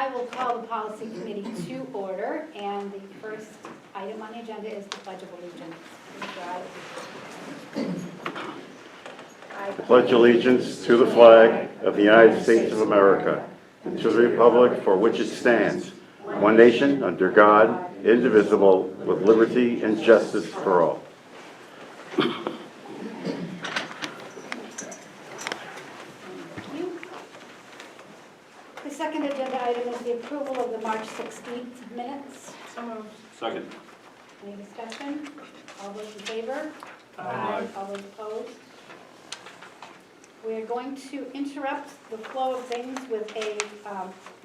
I will call the policy committee to order, and the first item on the agenda is the Pledge of Allegiance. I Pledge allegiance to the flag of the United States of America and to the republic for which it stands, one nation, under God, indivisible, with liberty and justice for all. The second agenda item is the approval of the March 16th minutes. So moved. Second. Any discussion? All those in favor? Aye. All those opposed? We are going to interrupt the flow of things with a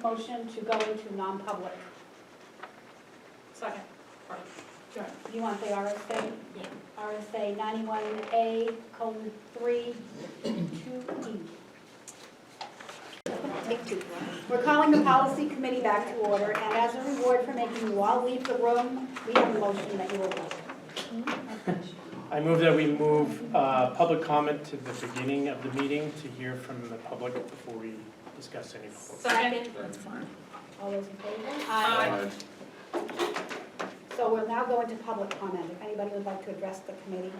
motion to go into non-public. Second. Sure. You want the RSA? Yeah. RSA 91A:3, 2E. We're calling the policy committee back to order, and as a reward for making you all leave the room, we have a motion that you will vote. I move that we move public comment to the beginning of the meeting to hear from the public before we discuss any proposals. Second. That's fine. All those in favor? Aye. So we'll now go into public comment. If anybody would like to address the committee,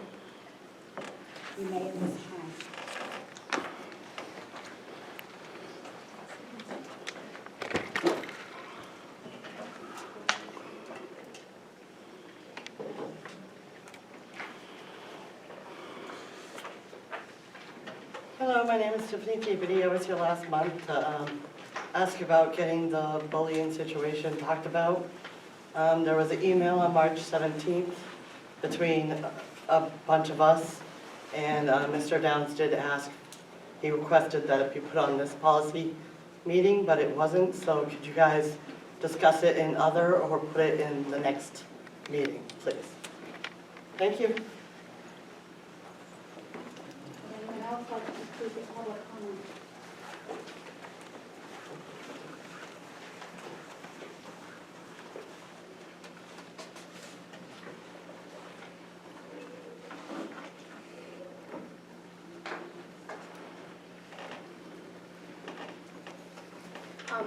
you may at this time. Hello, my name is Tiffany Peabody. I was here last month to ask about getting the bullying situation talked about. There was an email on March 17th between a bunch of us, and Mr. Downs did ask, he requested that it be put on this policy meeting, but it wasn't, so could you guys discuss it in other or put it in the next meeting, please? Thank you. Anyone else like to speak at public comment?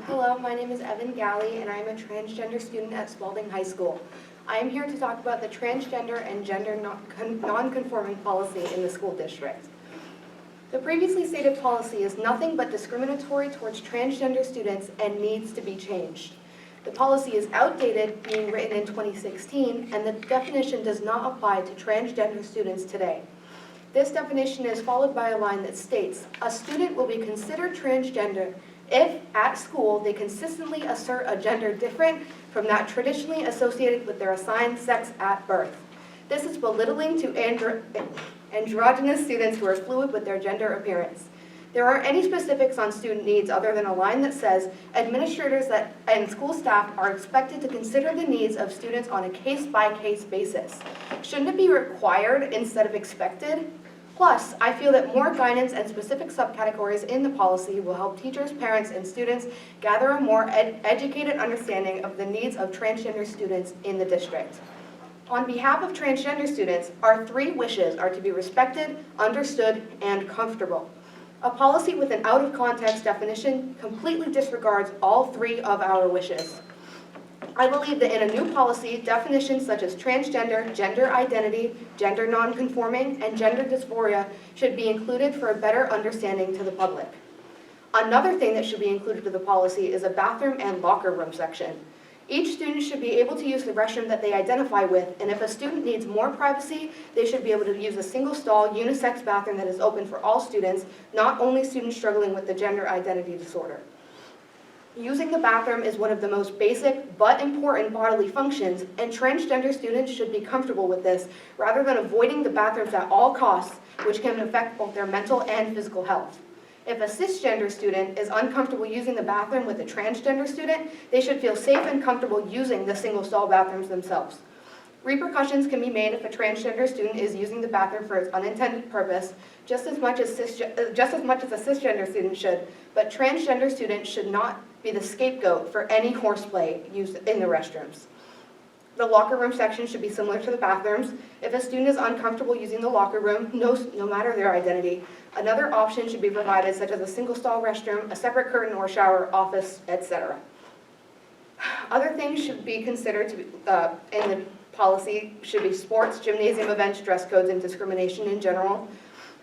Hello, my name is Evan Galley, and I am a transgender student at Spalding High School. I am here to talk about the transgender and gender non-conforming policy in the school district. The previously stated policy is nothing but discriminatory towards transgender students and needs to be changed. The policy is outdated, being written in 2016, and the definition does not apply to transgender students today. This definition is followed by a line that states, a student will be considered transgender if, at school, they consistently assert a gender different from that traditionally associated with their assigned sex at birth. This is belittling to androgynous students who are fluid with their gender appearance. There aren't any specifics on student needs other than a line that says, administrators and school staff are expected to consider the needs of students on a case-by-case basis. Shouldn't it be required instead of expected? Plus, I feel that more guidance and specific subcategories in the policy will help teachers, parents, and students gather a more educated understanding of the needs of transgender students in the district. On behalf of transgender students, our 3 wishes are to be respected, understood, and comfortable. A policy with an out-of-context definition completely disregards all 3 of our wishes. I believe that in a new policy, definitions such as transgender, gender identity, gender nonconforming, and gender dysphoria should be included for a better understanding to the public. Another thing that should be included to the policy is a bathroom and locker room section. Each student should be able to use the restroom that they identify with, and if a student needs more privacy, they should be able to use a single-stall, unisex bathroom that is open for all students, not only students struggling with the gender identity disorder. Using the bathroom is one of the most basic but important bodily functions, and transgender students should be comfortable with this rather than avoiding the bathrooms at all costs, which can affect both their mental and physical health. If a cisgender student is uncomfortable using the bathroom with a transgender student, they should feel safe and comfortable using the single-stall bathrooms themselves. Repercussions can be made if a transgender student is using the bathroom for its unintended purpose, just as much as a cisgender student should, but transgender students should not be the scapegoat for any horseplay used in the restrooms. The locker room section should be similar to the bathrooms. If a student is uncomfortable using the locker room, no matter their identity, another option should be provided, such as a single-stall restroom, a separate curtain or shower, office, etc. Other things should be considered to be, in the policy should be sports, gymnasium events, dress codes, and discrimination in general.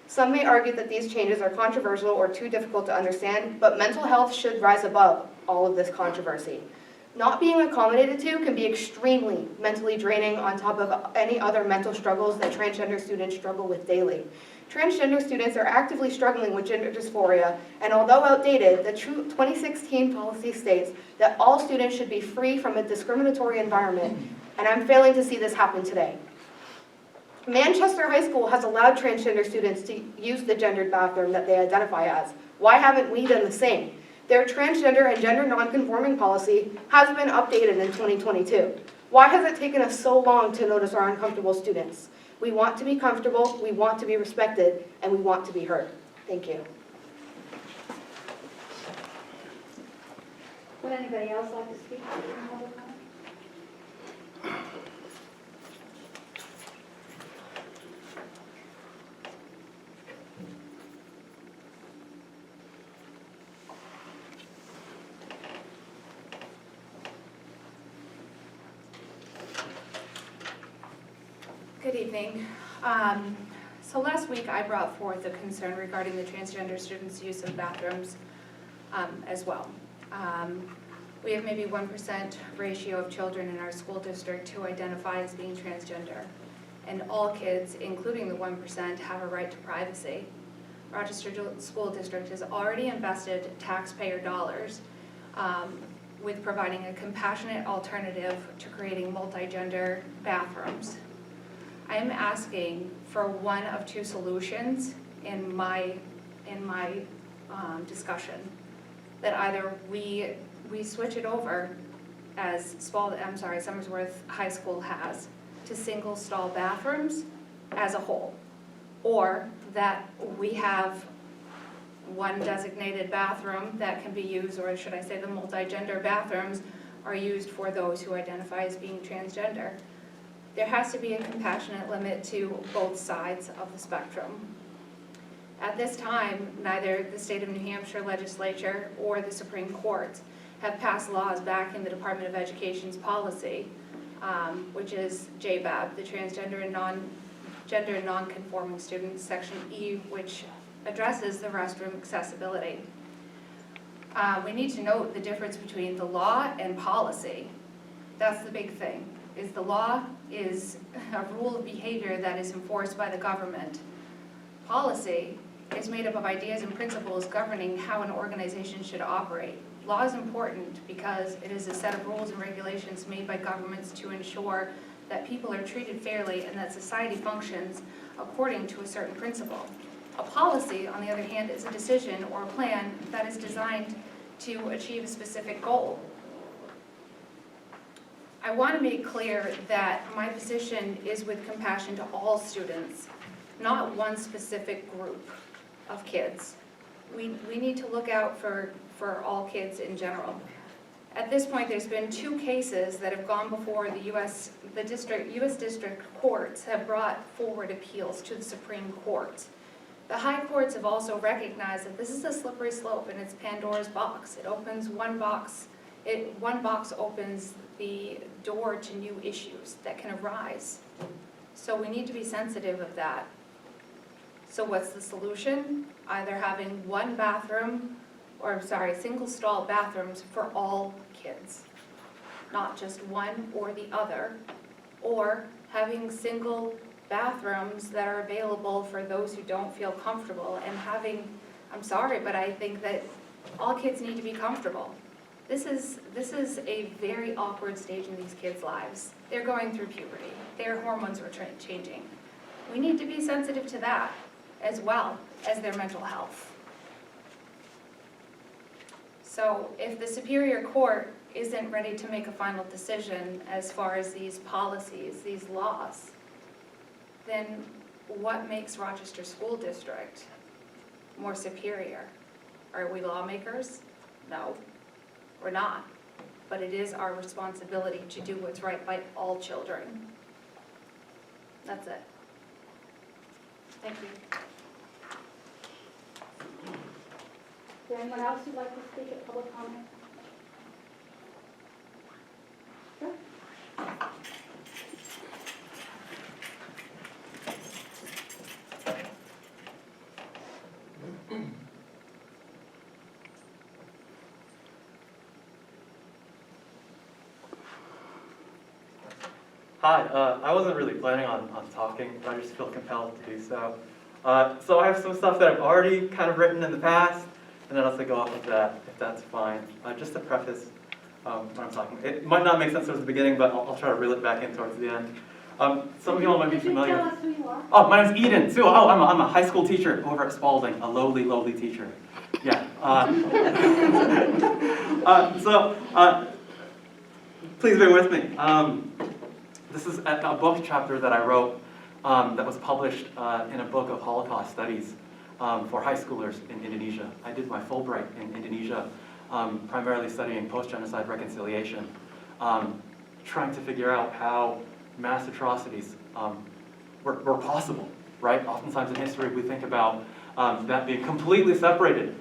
Some may argue that these changes are controversial or too difficult to understand, but mental health should rise above all of this controversy. Not being accommodated to can be extremely mentally draining on top of any other mental struggles that transgender students struggle with daily. Transgender students are actively struggling with gender dysphoria, and although outdated, the 2016 policy states that all students should be free from a discriminatory environment, and I'm failing to see this happen today. Manchester High School has allowed transgender students to use the gendered bathroom that they identify as. Why haven't we done the same? Their transgender and gender nonconforming policy has been updated in 2022. Why has it taken us so long to notice our uncomfortable students? We want to be comfortable, we want to be respected, and we want to be heard. Thank you. Would anybody else like to speak during public comment? Good evening. So last week I brought forth a concern regarding the transgender students' use of bathrooms as well. We have maybe 1% ratio of children in our school district who identify as being transgender. And all kids, including the 1%, have a right to privacy. Rochester School District has already invested taxpayer dollars with providing a compassionate alternative to creating multi-gender bathrooms. I am asking for one of two solutions in my discussion. That either we switch it over, as Somersworth High School has, to single stall bathrooms as a whole, or that we have one designated bathroom that can be used, or should I say the multi-gender bathrooms are used for those who identify as being transgender. There has to be a compassionate limit to both sides of the spectrum. At this time, neither the state of New Hampshire legislature or the Supreme Court have passed laws back in the Department of Education's policy, which is JBAB, the Transgender and Gender Non-Conforming Students, Section E, which addresses the restroom accessibility. We need to note the difference between the law and policy. That's the big thing. Is the law is a rule of behavior that is enforced by the government. Policy is made up of ideas and principles governing how an organization should operate. Law is important because it is a set of rules and regulations made by governments to ensure that people are treated fairly and that society functions according to a certain principle. A policy, on the other hand, is a decision or a plan that is designed to achieve a specific goal. I want to make clear that my position is with compassion to all students, not one specific group of kids. We need to look out for all kids in general. At this point, there's been 2 cases that have gone before the U.S. district courts have brought forward appeals to the Supreme Court. The high courts have also recognized that this is a slippery slope and it's Pandora's box. It opens one box opens the door to new issues that can arise. So we need to be sensitive of that. So what's the solution? Either having single stall bathrooms for all kids, not just one or the other, or having single bathrooms that are available for those who don't feel comfortable, and I'm sorry, but I think that all kids need to be comfortable. This is a very awkward stage in these kids' lives. They're going through puberty. Their hormones are changing. We need to be sensitive to that as well as their mental health. So if the Superior Court isn't ready to make a final decision as far as these policies, these laws, then what makes Rochester School District more superior? Are we lawmakers? No. We're not, but it is our responsibility to do what's right by all children. That's it. Thank you. Is there anyone else who'd like to speak at public comment? Hi, I wasn't really planning on talking, but I just feel compelled to do so. So I have some stuff that I've already kind of written in the past, and then I'll go off of that, if that's fine. Just to preface what I'm talking about. It might not make sense towards the beginning, but I'll try to reel it back in towards the end. Some of y'all might be familiar. Tell us who you are. Oh, my name's Eden. So, I'm a high school teacher over at Spalding, a lowly teacher. Yeah. Please bear with me. This is a book chapter that I wrote that was published in a book of Holocaust studies for high schoolers in Indonesia. I did my Fulbright in Indonesia, primarily studying post-genocide reconciliation, trying to figure out how mass atrocities were possible, right? Oftentimes in history we think about that being completely separated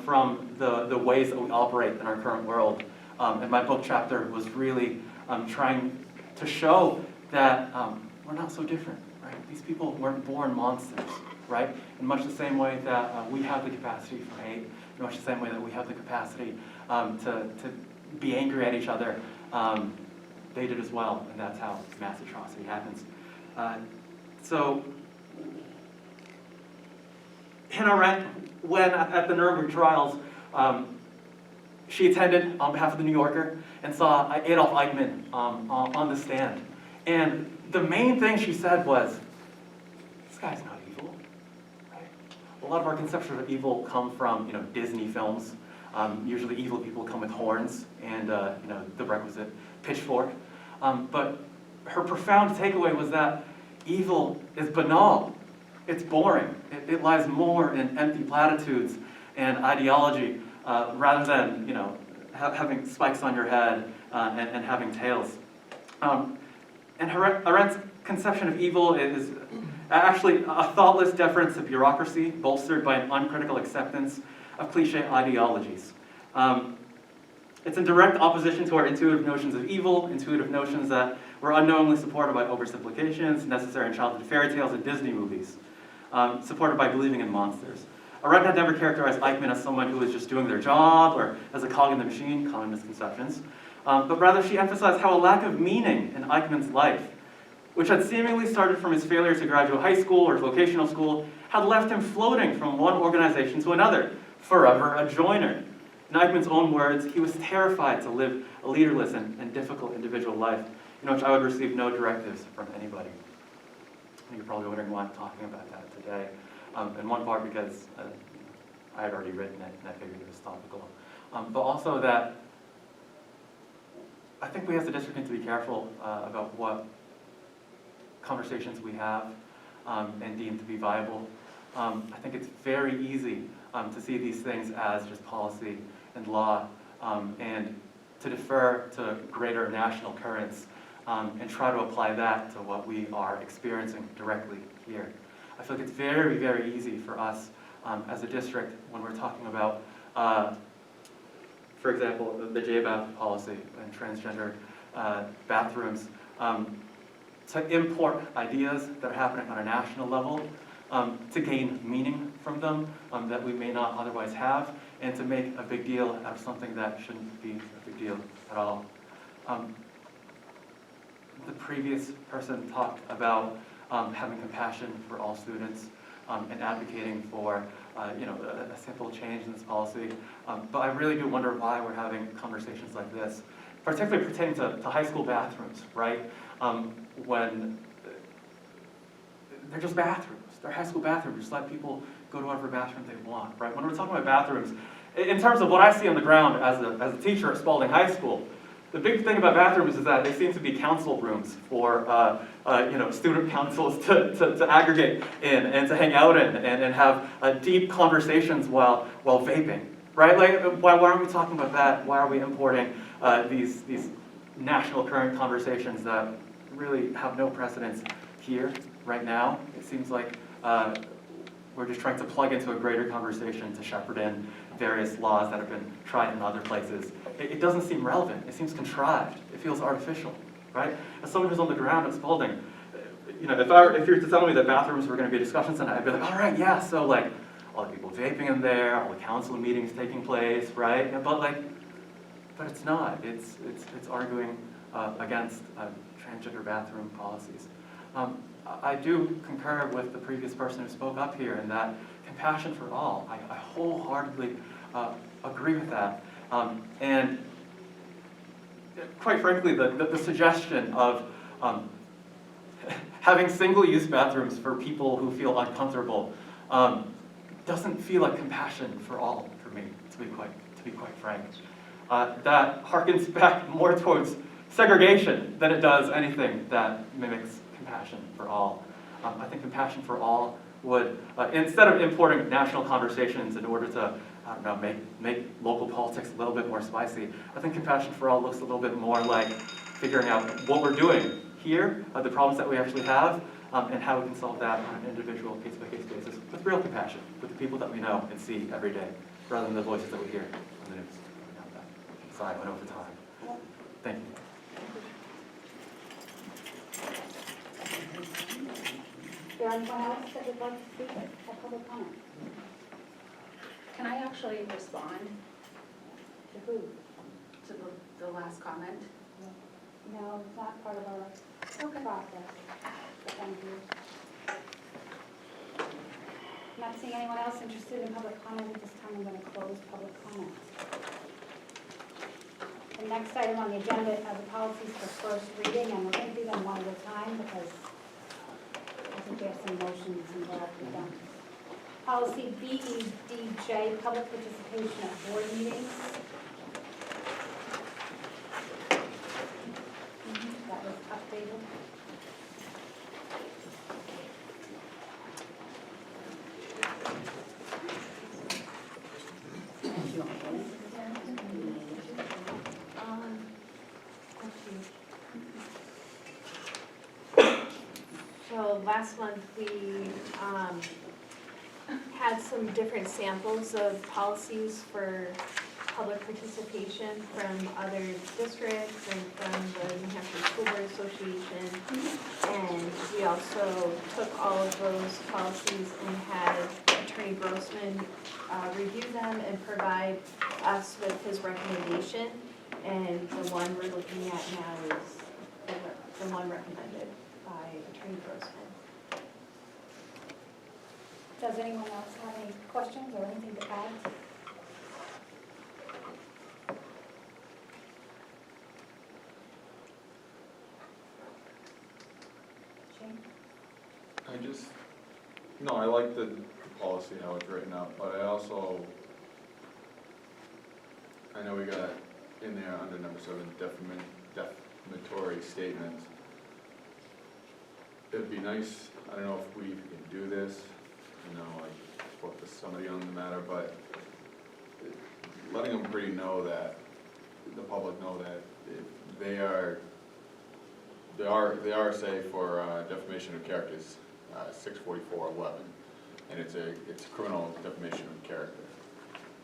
from the ways that we operate in our current world. And my book chapter was really trying to show that we're not so different, right? These people weren't born monsters, right? In much the same way that we have the capacity for hate, in much the same way that we have the capacity to be angry at each other, they did as well, and that's how mass atrocity happens. So, Hannah Arendt, when at the Nuremberg trials, she attended on behalf of the New Yorker and saw Adolf Eichmann on the stand. And the main thing she said was, this guy's not evil, right? A lot of our conceptions of evil come from, Disney films. Usually evil people come with horns and, the requisite pitchfork. But her profound takeaway was that evil is banal. It's boring. It lies more in empty platitudes and ideology rather than, having spikes on your head and having tails. And Arendt's conception of evil is actually a thoughtless deference to bureaucracy, bolstered by an uncritical acceptance of cliche ideologies. It's in direct opposition to our intuitive notions of evil, intuitive notions that were unknowingly supported by oversimplifications necessary in childhood fairy tales and Disney movies, supported by believing in monsters. Arendt had never characterized Eichmann as someone who was just doing their job or as a cog in the machine, common misconceptions, but rather she emphasized how a lack of meaning in Eichmann's life, which had seemingly started from his failure to graduate high school or vocational school, had left him floating from one organization to another, forever a joiner. In Eichmann's own words, he was terrified to live a leaderless and difficult individual life, in which I would receive no directives from anybody. You're probably wondering why I'm talking about that today. In one part because I had already written it and I figured it was topical. But also that I think we as a district need to be careful about what conversations we have and deem to be viable. I think it's very easy to see these things as just policy and law and to defer to greater national currents and try to apply that to what we are experiencing directly here. I feel like it's very, very easy for us as a district when we're talking about, for example, the J-bath policy and transgender bathrooms, to import ideas that are happening on a national level, to gain meaning from them that we may not otherwise have, and to make a big deal out of something that shouldn't be a big deal at all. The previous person talked about having compassion for all students and advocating for a simple change in this policy. But I really do wonder why we're having conversations like this, particularly pertaining to high school bathrooms, right? When they're just bathrooms. They're high school bathrooms. Just let people go to whatever bathroom they want, right? When we're talking about bathrooms, in terms of what I see on the ground as a teacher at Spalding High School, the big thing about bathrooms is that they seem to be council rooms for student councils to aggregate in and to hang out in and have deep conversations while vaping, right? Like, why aren't we talking about that? Why are we importing these national current conversations that really have no precedence here right now? It seems like we're just trying to plug into a greater conversation to shepherd in various laws that have been tried in other places it doesn't seem relevant. It seems contrived. It feels artificial, right? As someone who's on the ground at Spalding, you know, if you were to tell me that bathrooms were going to be a discussion center, I'd be like, all right, yeah, so like all the people vaping in there, all the council meetings taking place, right? But it's not. It's arguing against transgender bathroom policies. I do concur with the previous person who spoke up here in that compassion for all. I wholeheartedly agree with that. And quite frankly, the suggestion of having single-use bathrooms for people who feel uncomfortable doesn't feel like compassion for all for me, to be quite frank. That harkens back more towards segregation than it does anything that mimics compassion for all. I think compassion for all would, instead of importing national conversations in order to, I don't know, make local politics a little bit more spicy, I think compassion for all looks a little bit more like figuring out what we're doing here, the problems that we actually have, and how we can solve that on an individual, case-by-case basis, with real compassion, with the people that we know and see every day, rather than the voices that we hear on the news. Sorry, I went over time. Thank you. Is there anyone else that would like to speak at public comment? Can I actually respond To who? to the last comment? No, it's not part of our process. But thank you. Not seeing anyone else interested in public comment at this time, I'm going to close public comment. The next item on the agenda are the policies for first reading, and we're going to do them one at a time because I think we have some motions involved with them. Policy BEDJ, public participation at board meetings. That was updated. So last month, we had some different samples of policies for public participation from other districts and from the New Hampshire School Board Association. And we also took all of those policies and had Attorney Grossman review them and provide us with his recommendation. And the one we're looking at now is the one recommended by Attorney Grossman. Does anyone else have any questions or anything to add? Shane? I like the policy, how it's written up, but I know we got in there under number 7, defamatory statements. It'd be nice, I don't know if we can do this, I spoke to somebody on the matter, but letting them know that, the public know that they are say for defamation of characters, 644.11, and it's criminal defamation of character,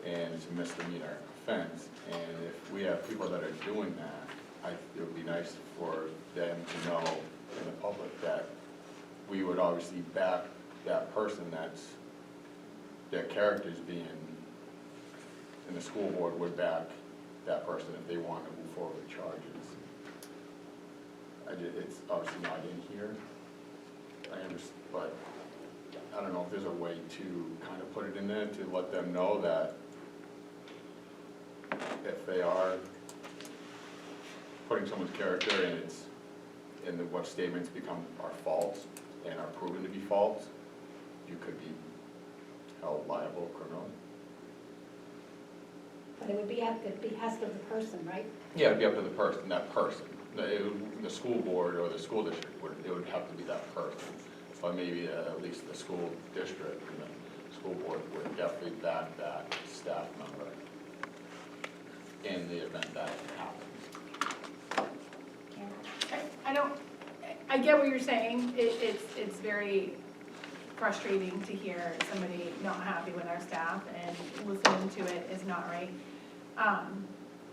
and it's a misdemeanor offense. And if we have people that are doing that, it would be nice for them to know in the public that we would obviously back that person their character's being, and the school board would back that person if they want to move forward with charges. It's obviously not in here, I understand, but I don't know if there's a way to kind of put it in there to let them know that if they are putting someone's character and what statements are false and are proven to be false, you could be held liable criminally. But it would be at the behest of the person, right? Yeah, it'd be up to that person. The school board or the school district, it would have to be that person. So maybe at least the school district and the school board would definitely back that staff member in the event that happens. I get what you're saying. It's very frustrating to hear somebody not happy with our staff, and listening to it is not right.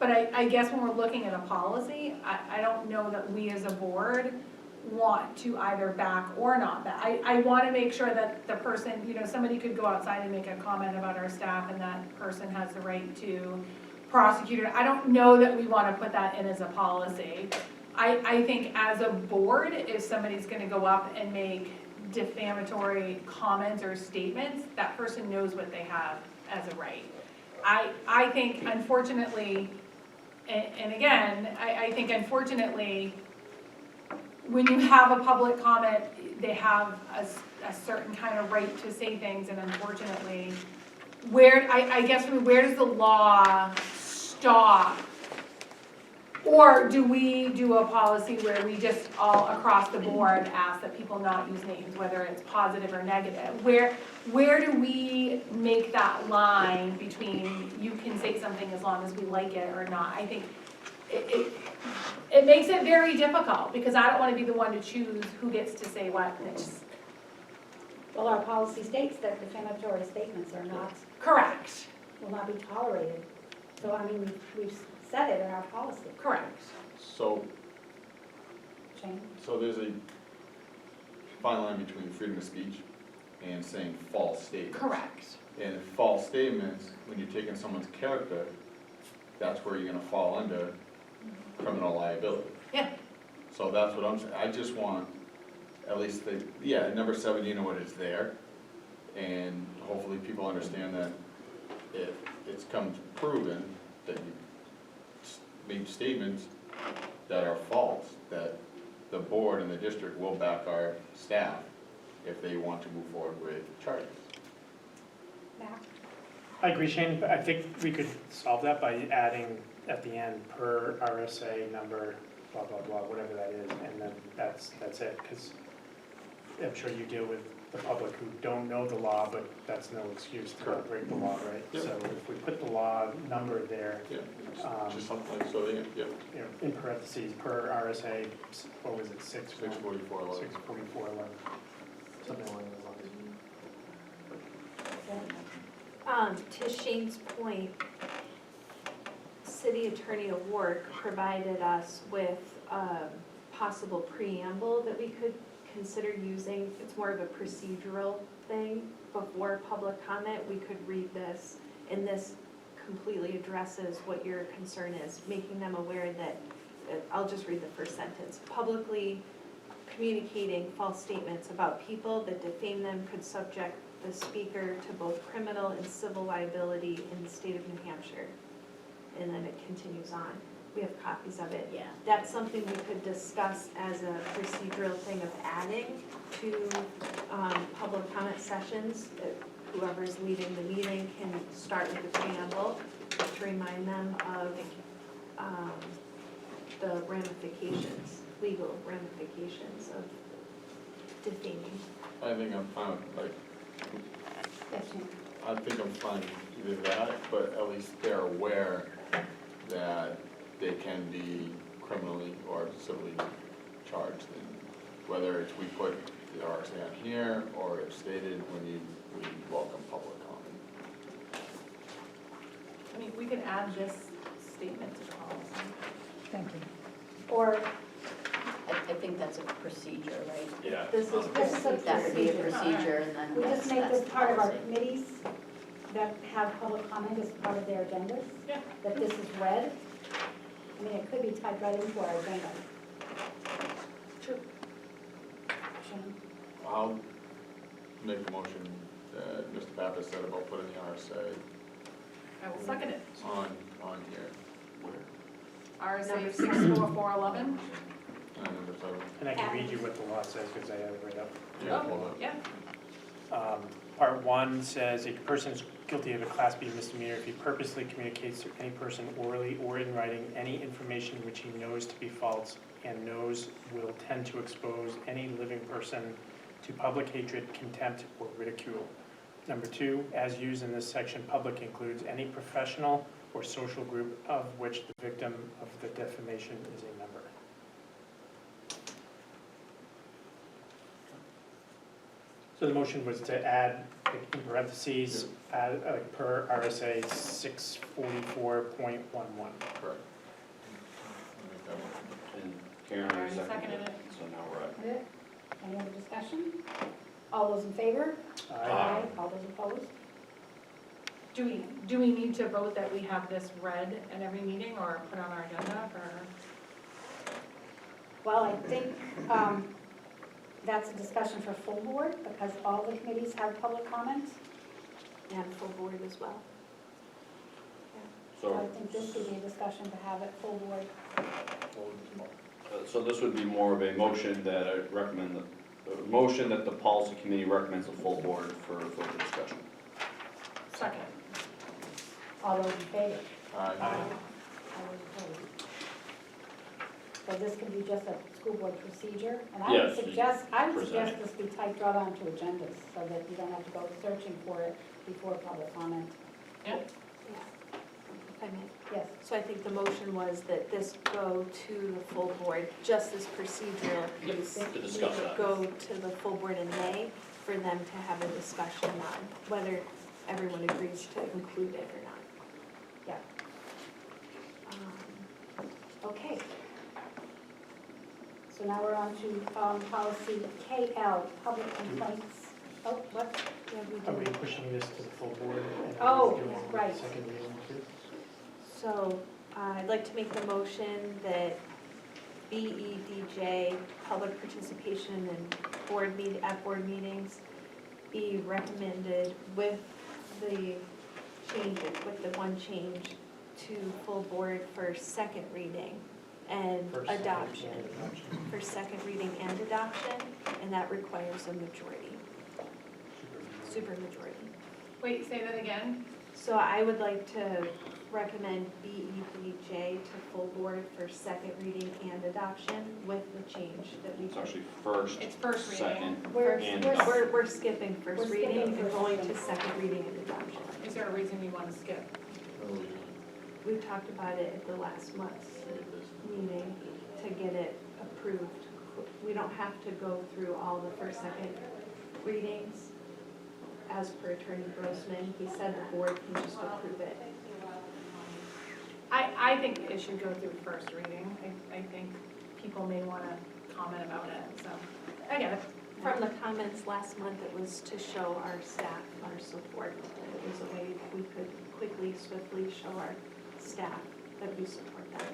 But I guess when we're looking at a policy, I don't know that we as a board want to either back or not back. I want to make sure that the person, you know, somebody could go outside and make a comment about our staff and that person has the right to prosecute it. I don't know that we want to put that in as a policy. I think as a board, if somebody's going to go up and make defamatory comments or statements, that person knows what they have as a right. I think unfortunately, and again, I think unfortunately, when you have a public comment, they have a certain kind of right to say things, and unfortunately, I guess where does the law stop? Or do we do a policy where we just all across the board ask that people not use names, whether it's positive or negative? Where do we make that line between you can say something as long as we like it or not? I think it makes it very difficult, because I don't want to be the one to choose who gets to say what. Well, our policy states that defamatory statements are not, Correct, will not be tolerated. So, I mean, we've said it in our policy. correct. So, Shane? so there's a fine line between freedom of speech and saying false statements. Correct. And false statements, when you're taking someone's character, that's where you're gonna fall under criminal liability. Yeah. So that's what I'm saying, I just want, at least number 7, you know what is there. And hopefully people understand that if it's come proven that you made statements that are false, that the board and the district will back our staff if they want to move forward with charges. Matt? I agree, Shane, but I think we could solve that by adding at the end, per RSA number, blah, blah, blah, whatever that is, and then that's it, because I'm sure you deal with the public who don't know the law, but that's no excuse to Correct. break the law, right? Yeah. So if we put the law number there, Yeah, just something like, so, yeah, you know, in parentheses, per RSA, what was it, 644. 644, something along those lines. To Shane's point, City Attorney O'Rourke provided us with a possible preamble that we could consider using. It's more of a procedural thing. Before public comment, we could read this, and this completely addresses what your concern is, making them aware that, I'll just read the first sentence, publicly communicating false statements about people that defame them could subject the speaker to both criminal and civil liability in the state of New Hampshire. And then it continues on. We have copies of it. Yeah. That's something we could discuss as a procedural thing of adding to public comment sessions. Whoever's leading the meeting can start with the preamble to remind them of the ramifications, legal ramifications of defaming. I think I'm fine with, like, Yes, Shane? I think I'm fine with either that, but at least they're aware that they can be criminally or civilly charged. And whether it's we put the RSA on here or it's stated when we welcome public comment. I mean, we could add this statement to the policy. Thank you. Or, I think that's a procedure, right? Yeah. This is This is a That would be a procedure. procedure, and then We that's just make this the part of our policy. committees that have public comment as part of their agendas. Yeah. That this is read. I mean, it could be typed right into our agenda. True. Shane? I'll make a motion that Mr. Pappas said about putting the RSA I will second it. on here. Where? RSA 64411. Number 7. And I can read you what the law says, because I have it right up. Yeah, hold on. Yeah. Part 1 says a person is guilty of a Class B misdemeanor if he purposely communicates to any person orally or in writing any information which he knows to be false and knows will tend to expose any living person to public hatred, contempt, or ridicule. Number 2, as used in this section, public includes any professional or social group of which the victim of the defamation is a member. So the motion was to add in parentheses, per RSA 644.11. Correct. I'll make that motion. And Karen I already seconded seconded it, it. so now we're at. Good. Any other discussion? All those in favor? Aye. All those opposed? Do we need to vote that we have this read at every meeting or put on our agenda for? Well, I think that's a discussion for full board, because all the committees have public comments. And full board as well. So I So, think this would be a discussion to have at full board. so this would be more of a motion that I recommend, a motion that the policy committee recommends the full board for further discussion. Second. All those in favor? Aye. All those opposed? So this can be just a school board procedure, and I would Yes, suggest, present this be typed right onto agendas, so that you don't have to go searching for it before public comment. Yeah. Yeah. If I may. Yes, So I think the motion was that this go to the full board, just as procedural piece. To discuss that. Go to the full board in May for them to have a discussion on whether everyone agrees to include it or not. yeah, okay. So now we're on to policy KL, public complaints. Oh, what? Yeah, we Are we did. pushing this to the full board? and Oh, doing right. Second reading too? So I'd like to make the motion that BEDJ, public participation at board meetings, be recommended with the changes, with the one change to full board for second reading and First, second, adoption. and adoption. For second reading and adoption, and that requires a majority, supermajority. Wait, say that again? So I would like to recommend BEDJ to full board for second reading and adoption with the change that we It's did. actually first, It's first reading. second, We're, And we're, We're skipping first We're skipping reading and first going reading. to second reading and adoption. Is there a reason you want to skip? We talked about it at the last month's meeting to get it approved. We don't have to go through all the first, second readings. As per Attorney Grossman, he said the board can just approve it. I think it should go through first reading. I think people may want to comment about it, so I get it. From the comments last month, it was to show our staff our support. It was a way we could quickly, swiftly show our staff that we support them.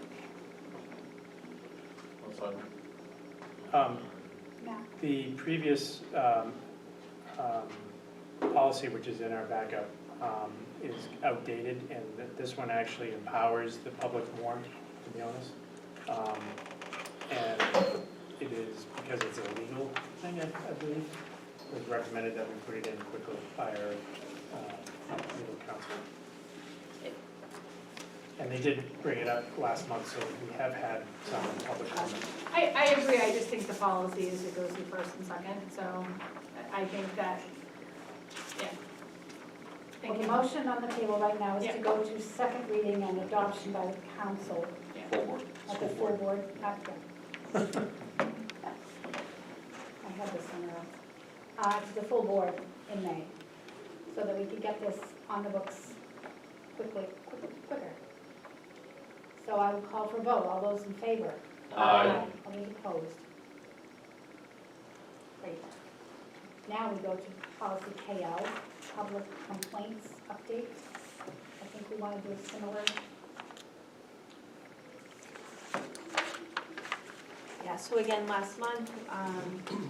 yeah. The previous policy, which is in our backup, is outdated, and this one actually empowers the public more, to be honest. And it is, because it's a legal thing, I believe, it was recommended that we put it in quickly by our legal counsel. And they did bring it up last month, so we have had some public comment. I agree, I just think the policy is it goes through first and second, so I think that, yeah. Well, Thank the you. motion on the table right now is to Yeah. go to second reading and adoption by the council full board. at the full board. I had this somewhere else. To the full board in May, so that we could get this on the books quicker. So I will call for vote. All those in favor? Aye. All those opposed? Great. Now we go to policy KL, public complaints update. I think we want to do a similar. Yeah, so again, last month,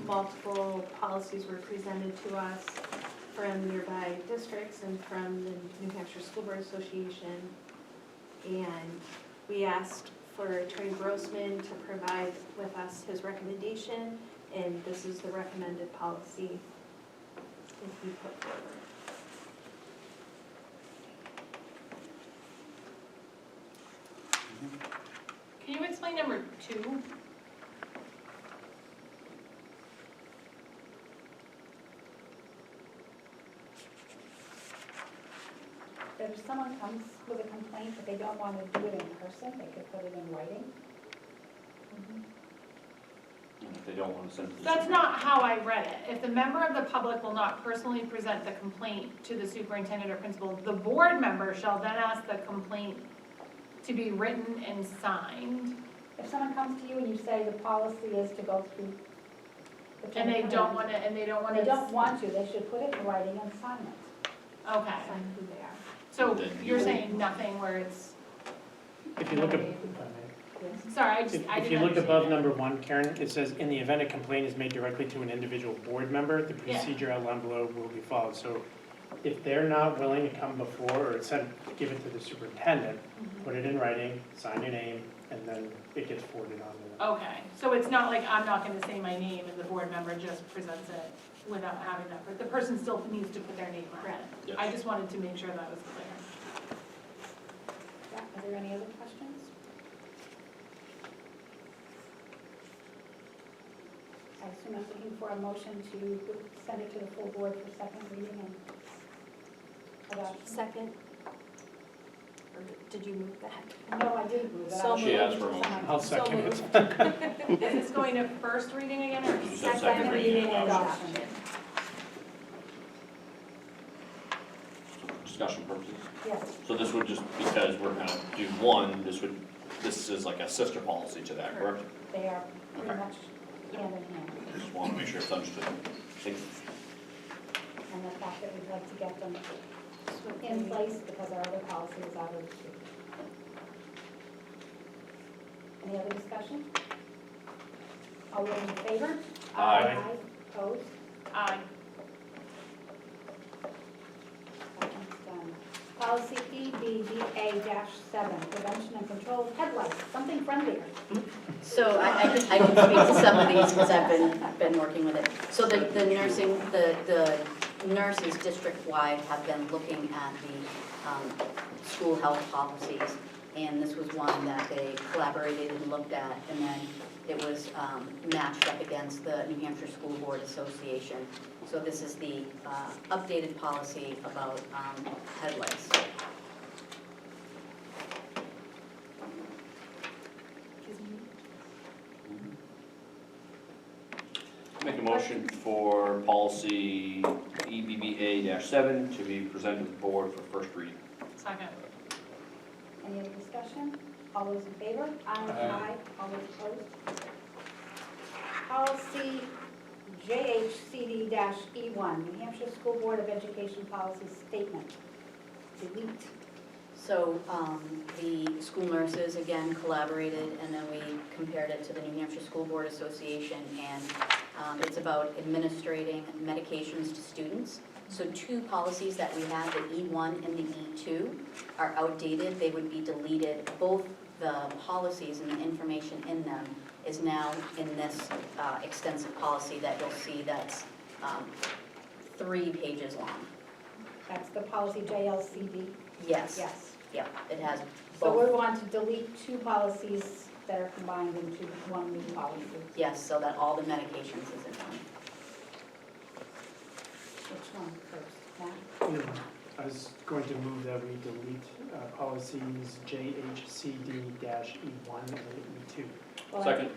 multiple policies were presented to us from nearby districts and from the New Hampshire School Board Association. And we asked for Attorney Grossman to provide with us his recommendation, and this is the recommended policy that he put forward. Can you explain number 2? If someone comes with a complaint but they don't want to do it in person, they could put it in writing. And if they don't want to send it to the That's not how I read it. If the member of the public will not personally present the complaint to the superintendent or principal, the board member shall then ask the complaint to be written and signed. If someone comes to you and you say the policy is to go through the And they chain of don't command, want to, and they don't want They to. don't want to, they should put it in writing and sign it. Okay, Sign who they are. so Then you're you- saying nothing where it's, If you look at, sorry, I didn't if you look above understand number 1, Karen, it says, in the event a complaint is made directly to an individual board member, the Yeah. procedure outlined below will be followed. So if they're not willing to come before or give it to the superintendent, put it in writing, sign your name, and then it gets forwarded on to them. Okay, so it's not like I'm not gonna say my name and the board member just presents it without having that, but the person still needs to put their name on it. Yes. I just wanted to make sure that was clear. Yeah, are there any other questions? I assume I'm looking for a motion to send it to the full board for second reading and adoption. Second? Or did you move that? No, I didn't move it. I So was She asked waiting for a for motion. someone- I'll second it. Is this going to first reading again or You said Second reading and adoption? adoption. Discussion purposes. Yes, So this would just, because we're gonna do one, this is like a sister policy to that, correct? they are pretty Okay. much hand in hand. I just want to make sure it's understood. Thank you. And the fact that we'd like to get them in place because our other policy is out of the street. Any other discussion? All those in favor? Aye. Opposed? Aye. That one's done. Policy EBBA-7, prevention and control of headlights, something friendlier. So I can speak to some of these because I've been working with it. So the nurses district-wide have been looking at the school health policies, and this was one that they collaborated and looked at, and then it was matched up against the New Hampshire School Board Association. So this is the updated policy about headlights. Make a motion for policy EBBA-7 to be presented to the board for first reading. Second. Any other discussion? All those in favor? Aye. All those opposed? Policy JHCD-E1, New Hampshire School Board of Education Policy Statement. Delete. So the school nurses, again, collaborated, and then we compared it to the New Hampshire School Board Association, and it's about administrating medications to students. So two policies that we have, the E1 and the E2, are outdated. They would be deleted. Both the policies and the information in them is now in this extensive policy that you'll see that's 3 pages long. That's the policy JLCD? Yes. Yes. Yeah, it has So both. we want to delete 2 policies that are combined into one new policy. Yes, so that all the medications is in one. Which one first? Matt? I was going to move that we delete policies JHCD-E1 and E2. Well, I Second.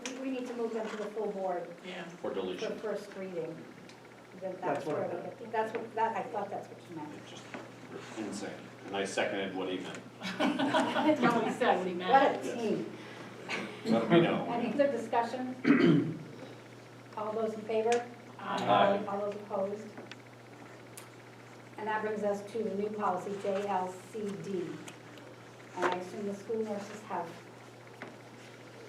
think, we need to move them to the full board Yeah. For for deletion. first reading. Then That's what I where we meant. get- That's what, that, I thought that's what you meant. It's just insane. And I seconded what he meant. No, he said what he meant. What a team. Let me know. Any other discussion? All those in favor? Aye. All those opposed? And that brings us to the new policy, JLCD. And I assume the school nurses have,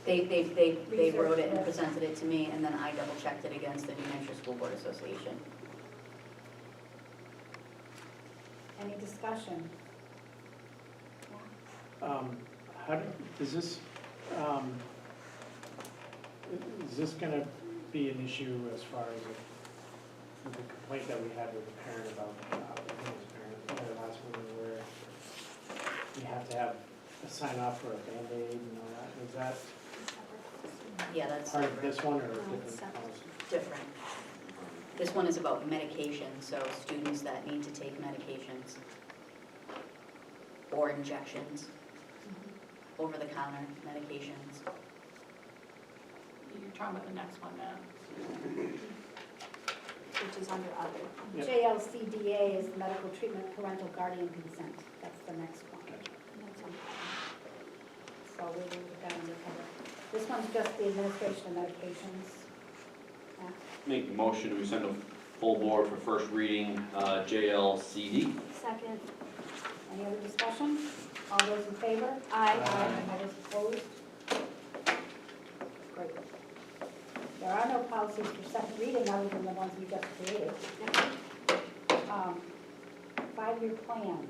They wrote it and Research, yes. presented it to me, and then I double-checked it against the New Hampshire School Board Association. any discussion? Is this gonna be an issue as far as the complaint that we had with the parent about, I think it was parent, the last one where you have to have a sign off for a Band-Aid and all that, was that Yeah, that's part of this one or a it's different separate. policy? different. This one is about medication, so students that need to take medications or injections, over-the-counter medications. talking about the next one now. Which is under other. Yep. JLCDA is medical treatment parental guardian consent. That's the next one. So we will get that under cover. This one's just the administration of medications. Yeah. Make the motion, we send a full board for first reading, JLCD. Second. Any other discussion? All those in favor? Aye. All those opposed? Great. There are no policies for second reading other than the ones we just created. 5-year plan.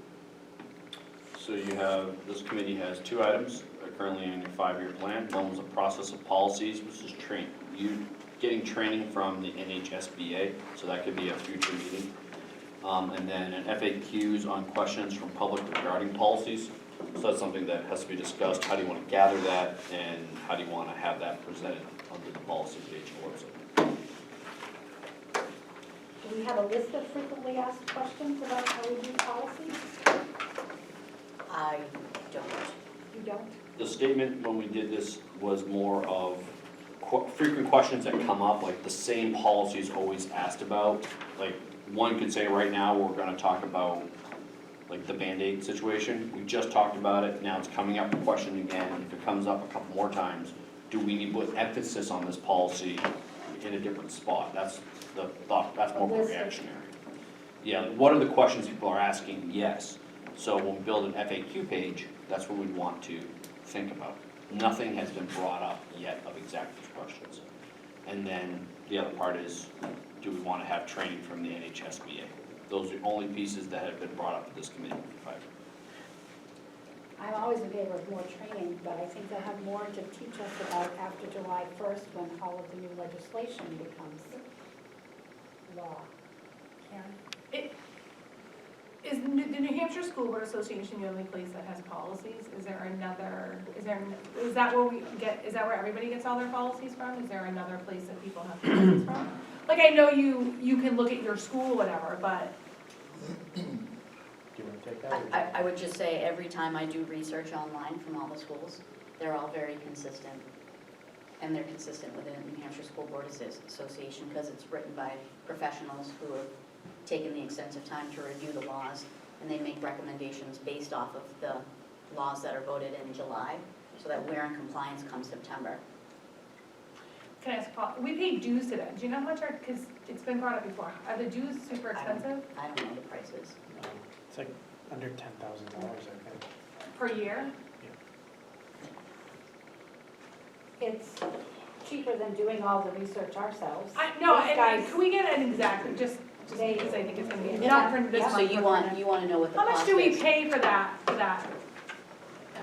So you have, this committee has two items currently in your 5-year plan. One was a process of policies, which is getting training from the NHSBA, so that could be a future meeting. And then an FAQs on questions from public regarding policies. So that's something that has to be discussed. How do you want to gather that, and how do you want to have that presented under the policy page of the website? Do we have a list of frequently asked questions about how we do policies? I don't. You don't? The statement when we did this was more of frequent questions that come up, like the same policies always asked about. Like, one could say right now, we're gonna talk about like the Band-Aid situation. We just talked about it, now it's coming up a question again. If it comes up a couple more times, do we need to put emphasis on this policy in a different spot? That's the thought, that's more reactionary. Yeah, what are the questions people are asking? Yes. So when we build an FAQ page, that's what we'd want to think about. Nothing has been brought up yet of exact questions. And then the other part is, do we want to have training from the NHSBA? Those are the only pieces that have been brought up at this committee. I'm always in favor of more training, but I think they'll have more to teach us about after July 1st when all of the new legislation becomes law. Karen? Is the New Hampshire School Board Association the only place that has policies? Is there another, is that where everybody gets all their policies from? Is there another place that people have policies from? Like, I know you can look at your school, whatever, but. Do you want to take that? I would just say, every time I do research online from all the schools, they're all very consistent. And they're consistent with the New Hampshire School Board Association because it's written by professionals who have taken the extensive time to review the laws, and they make recommendations based off of the laws that are voted in July, so that we're in compliance come September. Can I ask, Paul, we pay dues to that. Do you know how much because it's been brought up before. Are the dues super expensive I don't know the prices. It's like under $10,000, I think. per year? It's cheaper than doing all the research ourselves. No, These and guys- can we get an exact, just They- because I think it's gonna be, Yeah. not for this Yeah. month. So you but want, for you want to know what the How cost much is? do we pay for that,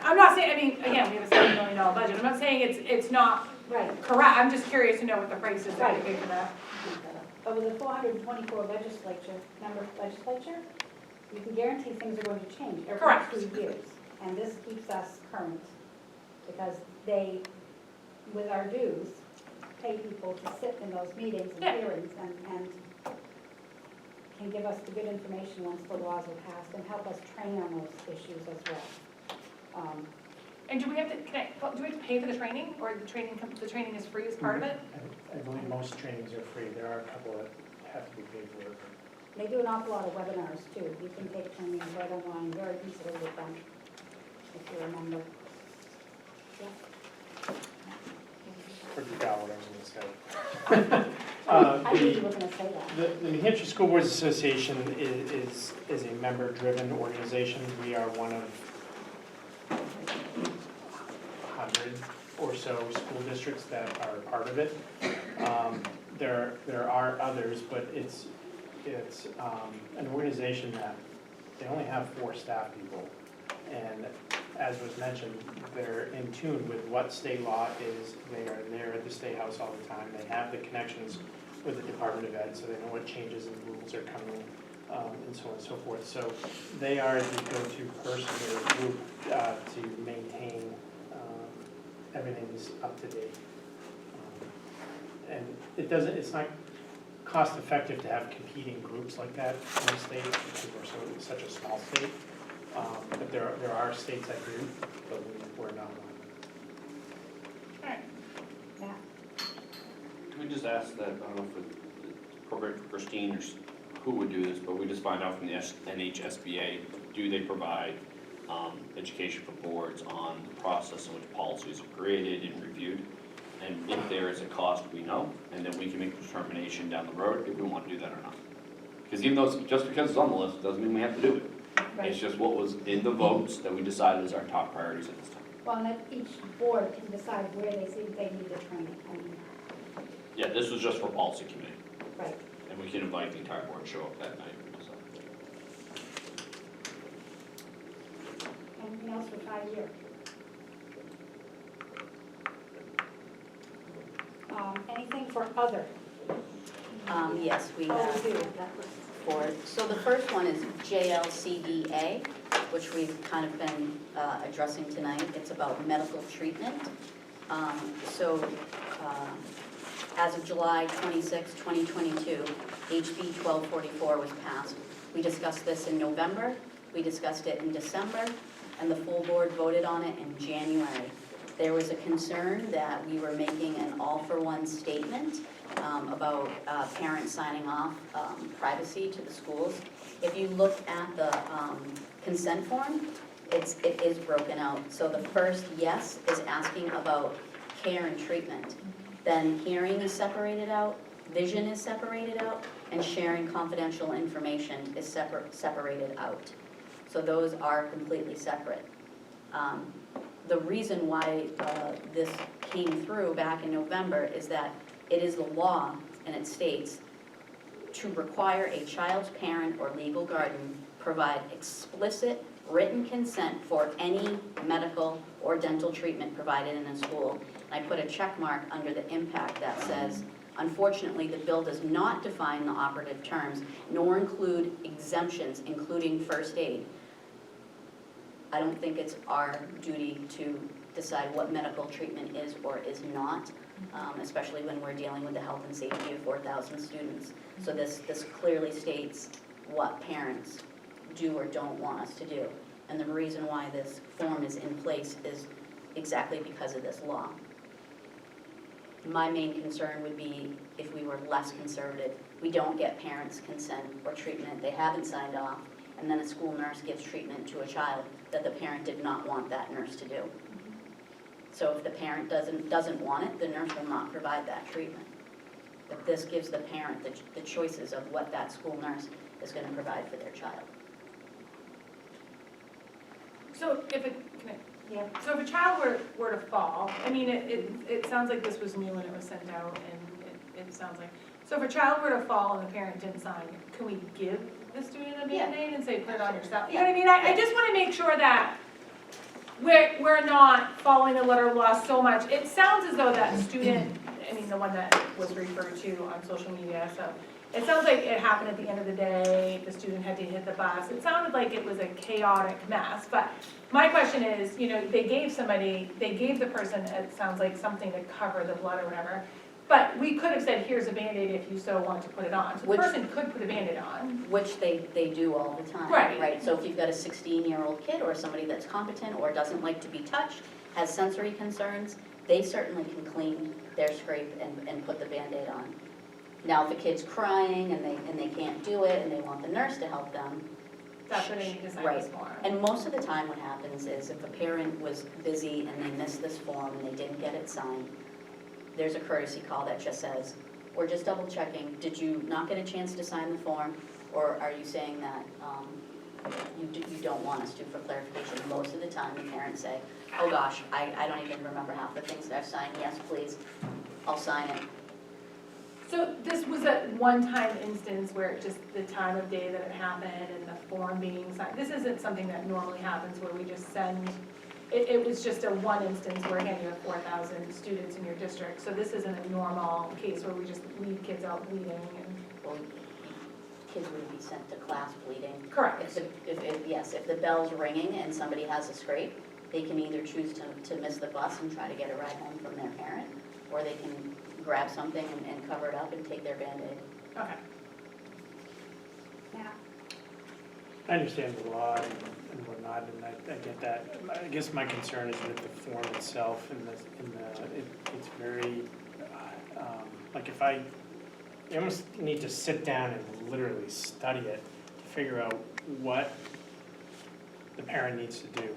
I'm not saying, I mean, again, we have a $7 million budget, I'm not saying it's not Right, correct, I'm just curious to know what the price is that we pay for that. but with the 424 member legislature, you can guarantee things are going to change every Correct. 2 years. And this keeps us current, because they, with our dues, pay people to sit in those meetings and Yeah. hearings and can give us the good information once the laws are passed and help us train on those issues as well. And do we have to, do we have to pay for the training, or the training is free as part of it? I believe most trainings are free. There are a couple that have to be paid for. They do an awful lot of webinars too. You can take trainings right online very easily with them, if you remember. Yeah. Forgot what I was going to say. I knew you were going to say that. The New Hampshire School Boards Association is a member-driven organization. We are one of 100 or so school districts that are part of it. There are others, but it's an organization that they only have 4 staff people. And as was mentioned, they're in tune with what state law is. They are there at the State House all the time. They have the connections with the Department of Ed, so they know what changes and rules are coming, and so on and so forth. So they are the go-to person or group to maintain everything is up to date. And it's not cost effective to have competing groups like that in the state because we're such a small state. But there are states that do, but we're not one. Alright. Yeah. just ask that, I don't know if it's appropriate for Christine or who would do this, but we just find out from the NHSBA, do they provide education for boards on the process in which policies are created and reviewed? And if there is a cost, we know, and then we can make a determination down the road if we want to do that or not. Because even though just because it's on the list, doesn't mean we have to do it. It's just what was in the votes that we decided is our top priorities at this time. Well, and that each board can decide where they see they need the training. I mean, Yeah, this was just for policy committee, right. and we can invite the entire board to show up that night. So. Anything else for 5 years? Anything for other? Yes, we Oh, have we do. That was. four. So the first one is JLCDA, which we've kind of been addressing tonight. It's about medical treatment. As of July 26, 2022, HB 1244 was passed. We discussed this in November, we discussed it in December, and the full board voted on it in January. There was a concern that we were making an all-for-one statement about parents signing off privacy to the schools. If you look at the consent form, it is broken out. So the first yes is asking about care and treatment. Then hearing is separated out, vision is separated out, and sharing confidential information is separated out. So those are completely separate. The reason why this came through back in November is that it is the law, and it states, to require a child's parent or legal guardian provide explicit written consent for any medical or dental treatment provided in a school. And I put a check mark under the impact that says, unfortunately, the bill does not define the operative terms, nor include exemptions, including first aid. I don't think it's our duty to decide what medical treatment is or is not, especially when we're dealing with the health and safety of 4,000 students. So this clearly states what parents do or don't want us to do. And the reason why this form is in place is exactly because of this law. My main concern would be if we were less conservative. We don't get parents' consent or treatment, they haven't signed off, and then a school nurse gives treatment to a child that the parent did not want that nurse to do. So if the parent doesn't want it, the nurse will not provide that treatment. But this gives the parent the choices of what that school nurse is going to provide for their child. So if so if a child were to fall, I mean, it sounds like this was new when it was sent out, and it sounds like, so if a child were to fall and the parent didn't sign, can we give the student a Band-Aid and say, put it on yourself? You know what I mean? I just want to make sure that we're not following the letter of law so much. It sounds as though that student, I mean, the one that was referred to on social media, so it sounds like it happened at the end of the day, the student had to hit the bus. It sounded like it was a chaotic mess, but my question is, you know, they gave the person, it sounds like something to cover the blood or whatever, but we could have said, here's a Band-Aid if you so want to put it on. So the person could put a Band-Aid on. Which they do all the time. Right. So if you've got a 16-year-old kid or somebody that's competent or doesn't like to be touched, has sensory concerns, they certainly can clean their scrape and put the Band-Aid on. Now, if a kid's crying and they can't do it and they want the nurse to help them, That's what they need to sign this form. And most of the time what happens is if a parent was busy and they missed this form and they didn't get it signed, there's a courtesy call that just says, we're just double checking, did you not get a chance to sign the form? Or are you saying that you don't want us to for clarification? Most of the time the parents say, oh gosh, I don't even remember half the things that I've signed. Yes, please, I'll sign it. So this was a one-time instance where just the time of day that it happened and the form being signed. This isn't something that normally happens where we just send, it was just a one instance where again you have 4,000 students in your district. So this isn't a normal case where we just leave kids out bleeding and. Well, kids would be sent to class bleeding. Correct. If the bell's ringing and somebody has a scrape, they can either choose to miss the bus and try to get a ride home from their parent, or they can grab something and cover it up and take their Band-Aid. Okay. Yeah. I understand the law and whatnot, and I get that. I guess my concern is with the form itself, and it's very, Like you almost need to sit down and literally study it to figure out what the parent needs to do.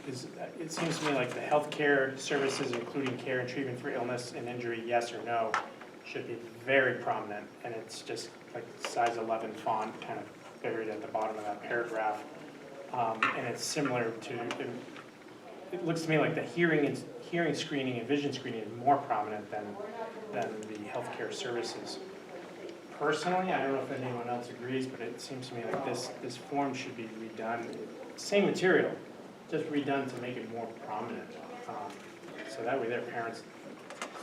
Because it seems to me like the healthcare services, including care and treatment for illness and injury, yes or no, should be very prominent. And it's just like size 11 font kind of buried at the bottom of that paragraph. And it's similar to, it looks to me like the hearing screening and vision screening is more prominent than the healthcare services. Personally, I don't know if anyone else agrees, but it seems to me like this form should be redone. Same material, just redone to make it more prominent. So that way their parents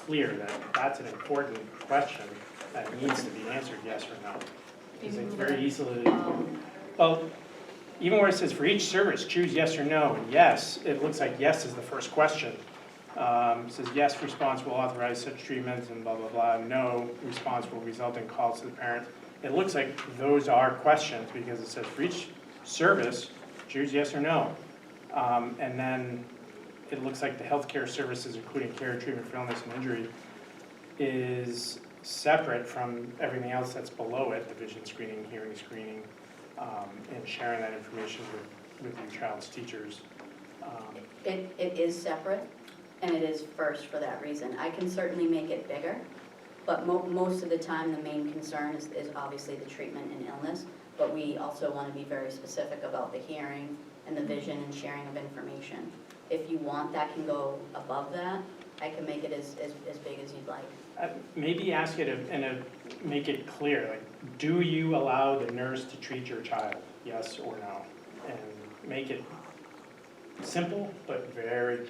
clear that that's an important question that needs to be answered yes or no. Because it's very easily, well, even where it says for each service, choose yes or no, and yes, it looks like yes is the first question. It says yes response will authorize such treatments and blah, blah, blah. No response will result in calls to the parent. It looks like those are questions because it says for each service, choose yes or no. And then it looks like the healthcare services, including care and treatment for illness and injury, is separate from everything else that's below it, the vision screening, hearing screening, and sharing that information with your child's teachers. It is separate, and it is first for that reason. I can certainly make it bigger, but most of the time, the main concern is obviously the treatment and illness, but we also want to be very specific about the hearing and the vision and sharing of information. If you want, that can go above that. I can make it as big as you'd like. Maybe ask it and make it clear, like, do you allow the nurse to treat your child, yes or no? And make it simple, but very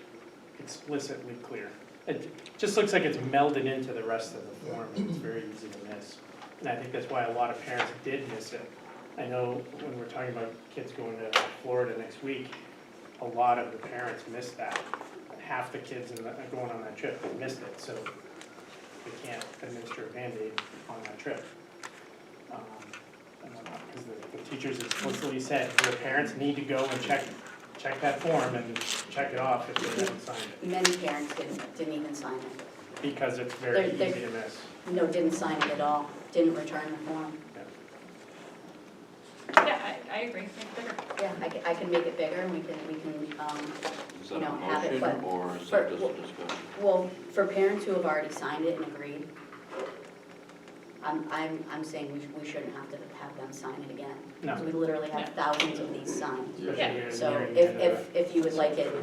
explicitly clear. It just looks like it's melded into the rest of the form, and it's very easy to miss. And I think that's why a lot of parents did miss it. I know when we're talking about kids going to Florida next week, a lot of the parents missed that. Half the kids going on that trip, they missed it, so they can't administer a Band-Aid on that trip. Because the teachers explicitly said the parents need to go and check that form and check it off if they haven't signed it. Many parents didn't even sign it. Because it's very They're- easy to miss. No, didn't sign it at all, didn't return the form. Yeah, I agree, make it bigger. Yeah, I can make it bigger, and we can Is that you a know, have it, motion but or is for- that just a discussion? well, for parents who have already signed it and agreed, I'm saying we shouldn't have to have them sign it again. No. We literally have thousands of these signed. Yeah. So if you would like it,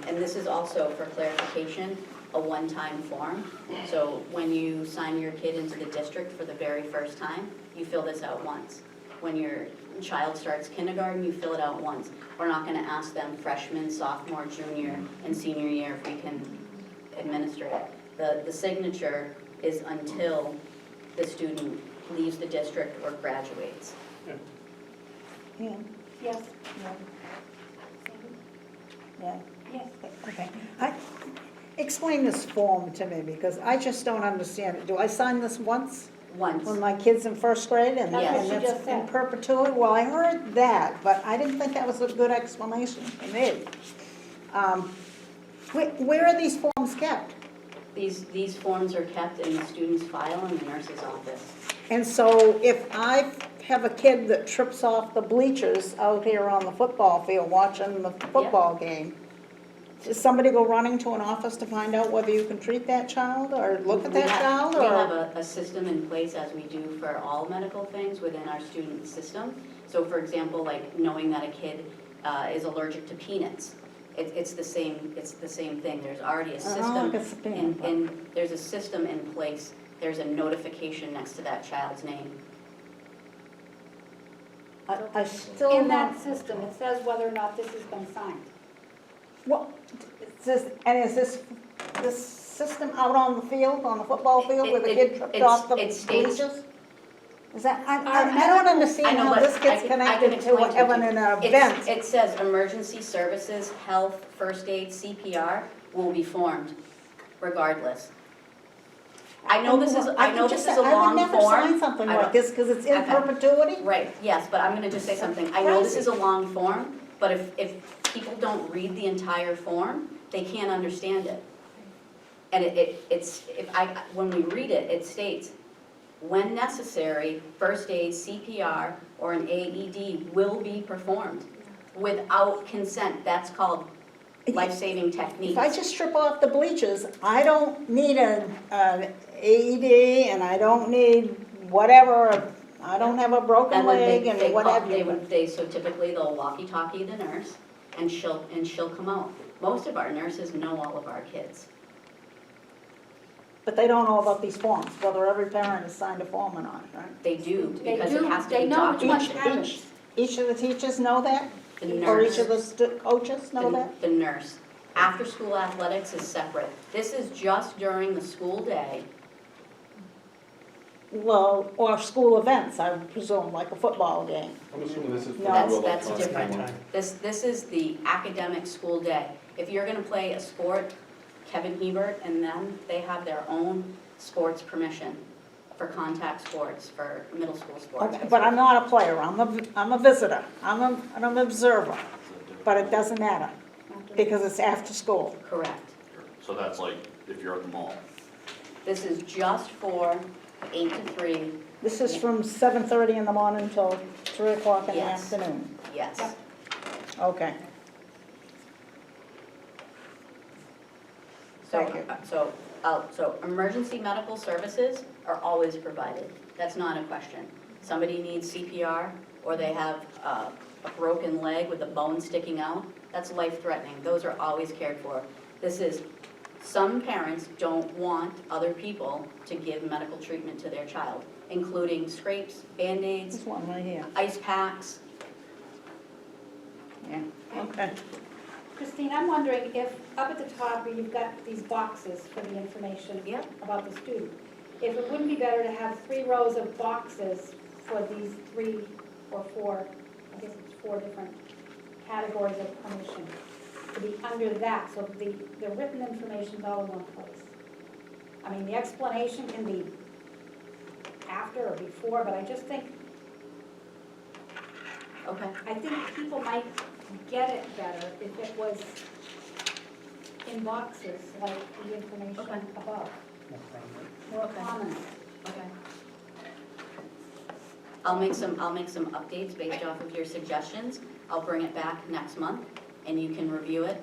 and this is also for clarification, a one-time form. So when you sign your kid into the district for the very first time, you fill this out once. When your child starts kindergarten, you fill it out once. We're not gonna ask them freshman, sophomore, junior, and senior year if we can administer it. The signature is until the student leaves the district or graduates. Yeah, Yes? yeah, Yes. okay. Explain this form to me, because I just don't understand it. Do I sign this once Once. when my kid's in first grade and That's what she and just it's said. in perpetuity? Well, I heard that, but I didn't think that was a good explanation to me. Where are these forms kept? These forms are kept in the student's file in the nurse's office. And so if I have a kid that trips off the bleachers out here on the football field watching the football game, does somebody go running to an office to find out whether you can treat that child or look at that child? We or have a system in place, as we do for all medical things within our student system. So for example, like knowing that a kid is allergic to peanuts. It's the same thing. There's already a system like a subpoena. there's a system in place. There's a notification next to that child's name. I still In that not. system, it says whether or not this has been signed. Well, is this system out on the field, on the football field, where the kid tripped off the It states- bleachers? Is that, I don't understand I know, how but this gets I can connected to explain to having you. an event. It says emergency services, health, first aid, CPR will be formed regardless. I know this is a I long would never sign form. something I like know. this, because it's in Okay. perpetuity. Right, yes, but I'm gonna just say something. I know this is a long form, but if, people don't read the entire form, they can't understand it. And when we read it, it states, when necessary, first aid, CPR, or an AED will be performed without consent. That's called life-saving techniques. If I just strip off the bleachers, I don't need an AED and I don't need whatever, I don't have a broken And then leg they and what call, have you. so typically they'll walkie-talkie the nurse and she'll come out. Most of our nurses know all of our kids. But they don't know about these forms, whether every parent has signed a form or not, right? They do, They because it do. has to They be know which ones documented. haven't. Each of the teachers know that? The Or each nurse, of the coaches know that? the nurse. After-school athletics is separate. This is just during the school day. Well, or school events, I presume, like a football game. I'm assuming this is. No. That's It's different. nighttime. This is the academic school day. If you're gonna play a sport, Kevin Hebert and them, they have their own sports permission for contact sports, for middle school sports. Okay, but I'm not a player, I'm a visitor, I'm an observer, but it doesn't matter, because it's after school. Correct. So that's like if you're at the mall. This is just for 8 to 3, This is from 7:30 in the morning till 3 o'clock in the Yes. afternoon. yes. Yep. Okay, Thank you. So emergency medical services are always provided. That's not a question. Somebody needs CPR, or they have a broken leg with a bone sticking out, that's life-threatening. Those are always cared for. Some parents don't want other people to give medical treatment to their child, including scrapes, Band-Aids, this one right here, ice packs. yeah, okay. Christine, I'm wondering if, up at the top where you've got these boxes for the information Yep. about the student, if it wouldn't be better to have 3 rows of boxes for these 3 or 4, I guess it's 4 different categories of permission, to be under that, so the written information's all in one place. I mean, the explanation can be after or before, but I just think, Okay. I think people might get it better if it was in boxes, like the information Okay. above, No problem. more Okay. prominent. Okay. I'll make some updates based off of your suggestions. I'll bring it back next month, and you can review it.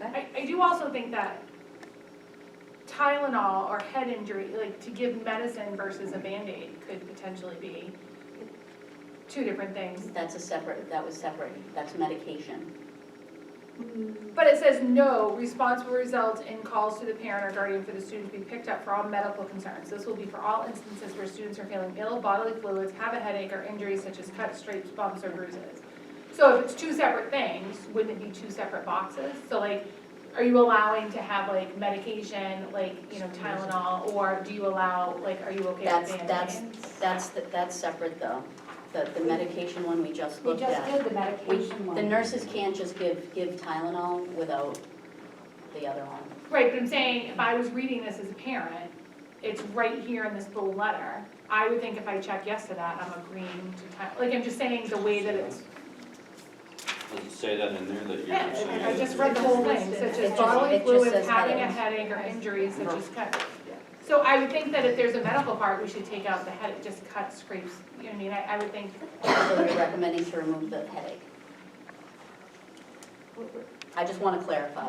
Okay? I do also think that Tylenol or head injury, like to give medicine versus a Band-Aid could potentially be 2 different things. That was separate, that's medication. But it says no, response will result in calls to the parent or guardian for the student to be picked up for all medical concerns. This will be for all instances where students are feeling ill, bodily fluids, have a headache, or injuries such as cuts, scrapes, bumps, or bruises. So if it's 2 separate things, wouldn't it be 2 separate boxes? So like, are you allowing to have like medication, like, you know, Tylenol, or do you allow, like, are you okay with Band-Aids? That's separate though. The medication one we just We looked just at. did the medication one. The nurses can't just give Tylenol without the other one. Right, but I'm saying, if I was reading this as a parent, it's right here in this little letter. I would think if I check yes to that, I'm agreeing to Tylenol. Like, I'm just saying the way that it's, Does it say that in there that you're yeah, saying? I just read the whole thing, such It as just- bodily it just fluids, says having a headache. headache, or injuries such as cuts. So I would think that if there's a medical part, we should take out the headache, just cuts, scrapes, you know what I mean? I would think, So you're recommending to remove the headache? I just want to clarify.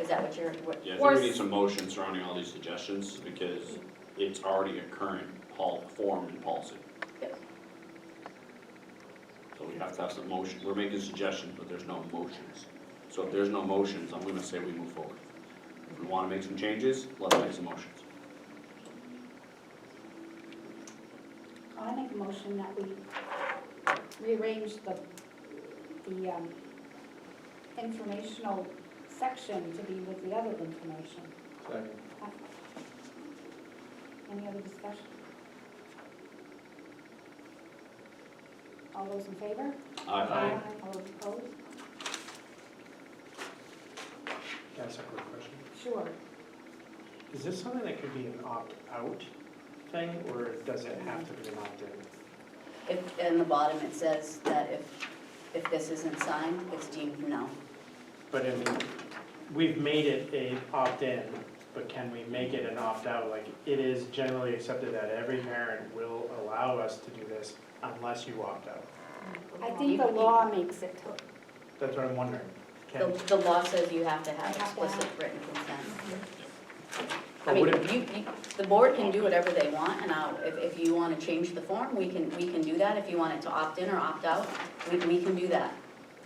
Is that what you're, Yeah, I Or think we s- need some motion surrounding all these suggestions because it's already a current form in policy. Yes. So we have to have some motion. We're making suggestions, but there's no motions. So if there's no motions, I'm gonna say we move forward. If we wanna make some changes, let's make some motions. I make a motion that we rearrange the informational section to be with the other information. Second. Any other discussion? All those in favor? Aye. All those opposed? Can I ask a quick question? Sure. Is this something that could be an opt-out thing, or does it have to be an opt-in? if, in the bottom it says that if this isn't signed, it's deemed no. But I mean, we've made it a opt-in, but can we make it an opt-out? Like, it is generally accepted that every parent will allow us to do this unless you opt out. I think the law makes it. That's what I'm wondering. Can, The law says you have to have You have to explicit have- written consent. I Or mean, would the board can do whatever they want, and if you want to change the form, we can do that. If you want it to opt in or opt out, we can do that.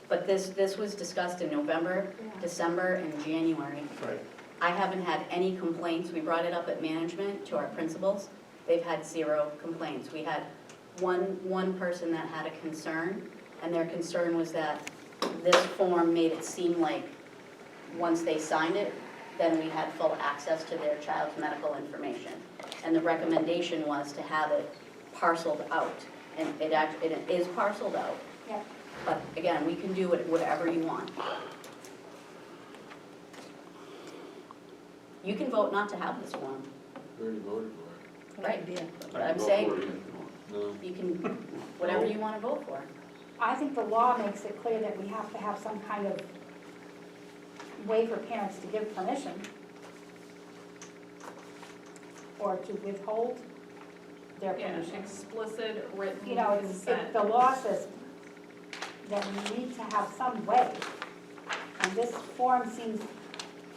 But this was discussed in November, December, and January. right, I haven't had any complaints. We brought it up at management to our principals. They've had 0 complaints. We had one person that had a concern, and their concern was that this form made it seem like once they signed it, then we had full access to their child's medical information. And the recommendation was to have it parceled out, and it is parceled out. Yeah. But again, we can do it whatever you want. You can vote not to have this form, We already voted for right? But I I'm can vote saying, for it again. it. No. you can, whatever you want to vote for. I think the law makes it clear that we have to have some kind of way for parents to give permission or to withhold their Yeah, permission. explicit written You know, consent. the law says that we need to have some way. And this form seems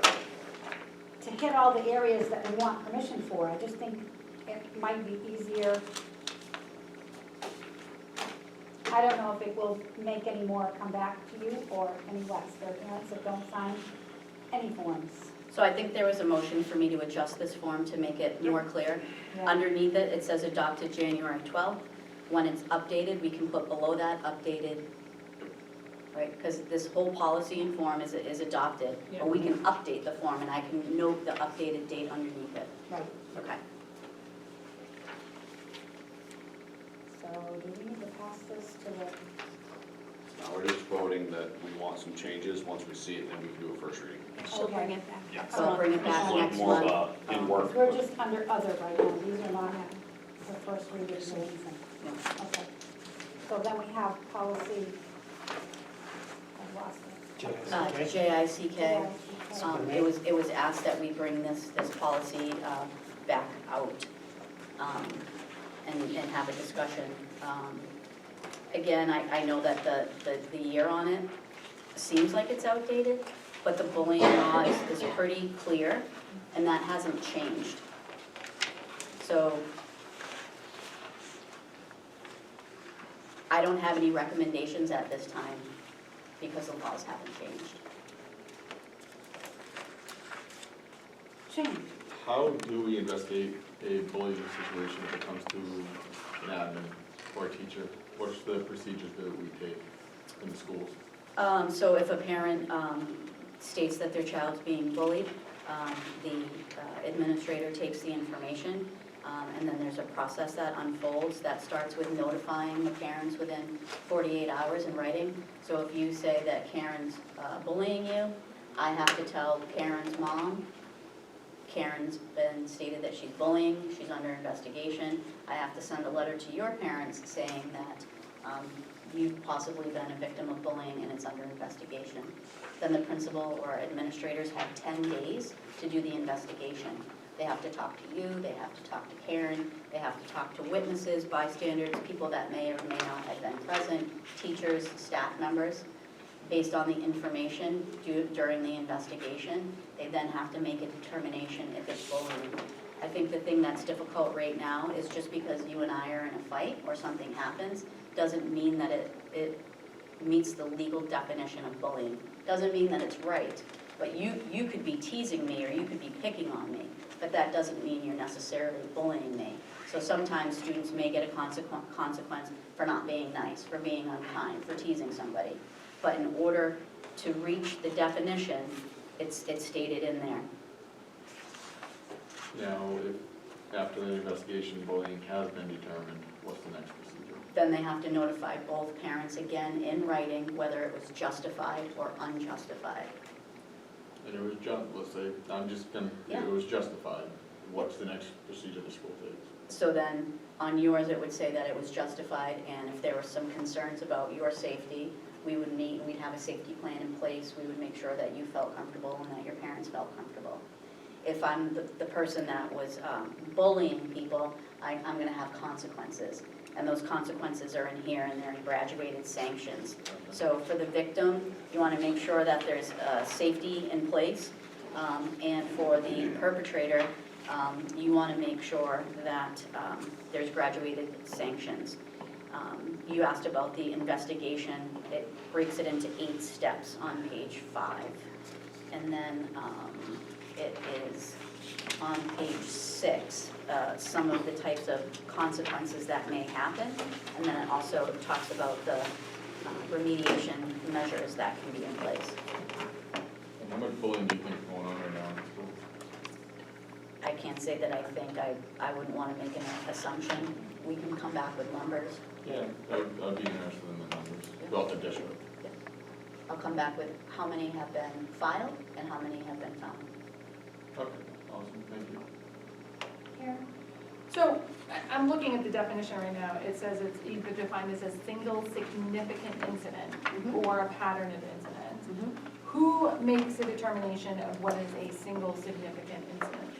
to hit all the areas that we want permission for. I just think it might be easier. I don't know if it will make any more come back to you or any less. There are parents that don't sign any forms. So I think there was a motion for me to adjust this form to make it more clear. Yeah. Underneath it, it says adopted January 12th. When it's updated, we can put below that updated, right? Because this whole policy and form is adopted, but we can update the form and I can note the updated date underneath it. Right. Okay. So do we need to pass this to the, Now, we're just voting that we want some changes. Once we see it, then we can do a first reading. She'll bring it back. Yeah. So I'll bring it This back is like next more month. of a in-work. we're just under other right now. These are not the first reading or anything. No. Okay. So then we have policy, I lost it. JICK. JICK. It was asked that we bring this policy back out and have a discussion. Again, I know that the year on it seems like it's outdated, but the bullying law is pretty clear, and that hasn't changed. So I don't have any recommendations at this time because the laws haven't changed. Change. How do we investigate a bullying situation if it comes to an admin or a teacher? What's the procedures that we take in the schools? So if a parent states that their child's being bullied, the administrator takes the information, and then there's a process that unfolds that starts with notifying the parents within 48 hours in writing. So if you say that Karen's bullying you, I have to tell Karen's mom, Karen's been stated that she's bullying, she's under investigation. I have to send a letter to your parents saying that you've possibly been a victim of bullying and it's under investigation. Then the principal or administrators have 10 days to do the investigation. They have to talk to you, they have to talk to Karen, they have to talk to witnesses, bystanders, people that may or may not have been present, teachers, staff members. Based on the information during the investigation, they then have to make a determination if it's bullying. I think the thing that's difficult right now is just because you and I are in a fight or something happens, doesn't mean that it meets the legal definition of bullying. Doesn't mean that it's right, but you could be teasing me or you could be picking on me, but that doesn't mean you're necessarily bullying me. So sometimes students may get a consequence for not being nice, for being unkind, for teasing somebody. But in order to reach the definition, it's stated in there. Now, if after the investigation bullying has been determined, what's the next procedure? Then they have to notify both parents again in writing whether it was justified or unjustified. And it was let's say, Yeah. it was justified. What's the next procedure the school takes? So then, on yours, it would say that it was justified, and if there were some concerns about your safety, we would meet, and we'd have a safety plan in place. We would make sure that you felt comfortable and that your parents felt comfortable. If I'm the person that was bullying people, I'm gonna have consequences. And those consequences are in here, and they're in graduated sanctions. So for the victim, you wanna make sure that there's safety in place. And for the perpetrator, you wanna make sure that there's graduated sanctions. You asked about the investigation. It breaks it into 8 steps on page 5. And then it is on page 6, some of the types of consequences that may happen. And then it also talks about the remediation measures that can be in place. And how much bullying do you think is going on right now in school? I can't say that I think, I wouldn't want to make an assumption. We can come back with numbers. Yeah, I'd be interested in the numbers, throughout the district. I'll come back with how many have been filed and how many have been found. Okay, awesome, thank you. Karen? So, I'm looking at the definition right now. It says it's either defined as a single significant incident or a pattern of incidents. Who makes a determination of what is a single significant incident?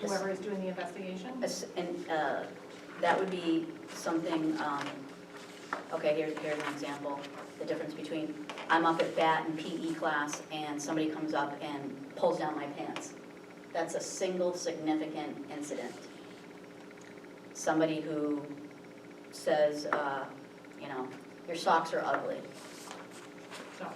Whoever is doing the investigation? And that would be something, okay, here's an example. The difference between, I'm up at bat in PE class and somebody comes up and pulls down my pants. That's a single significant incident. Somebody who says, your socks are ugly. No.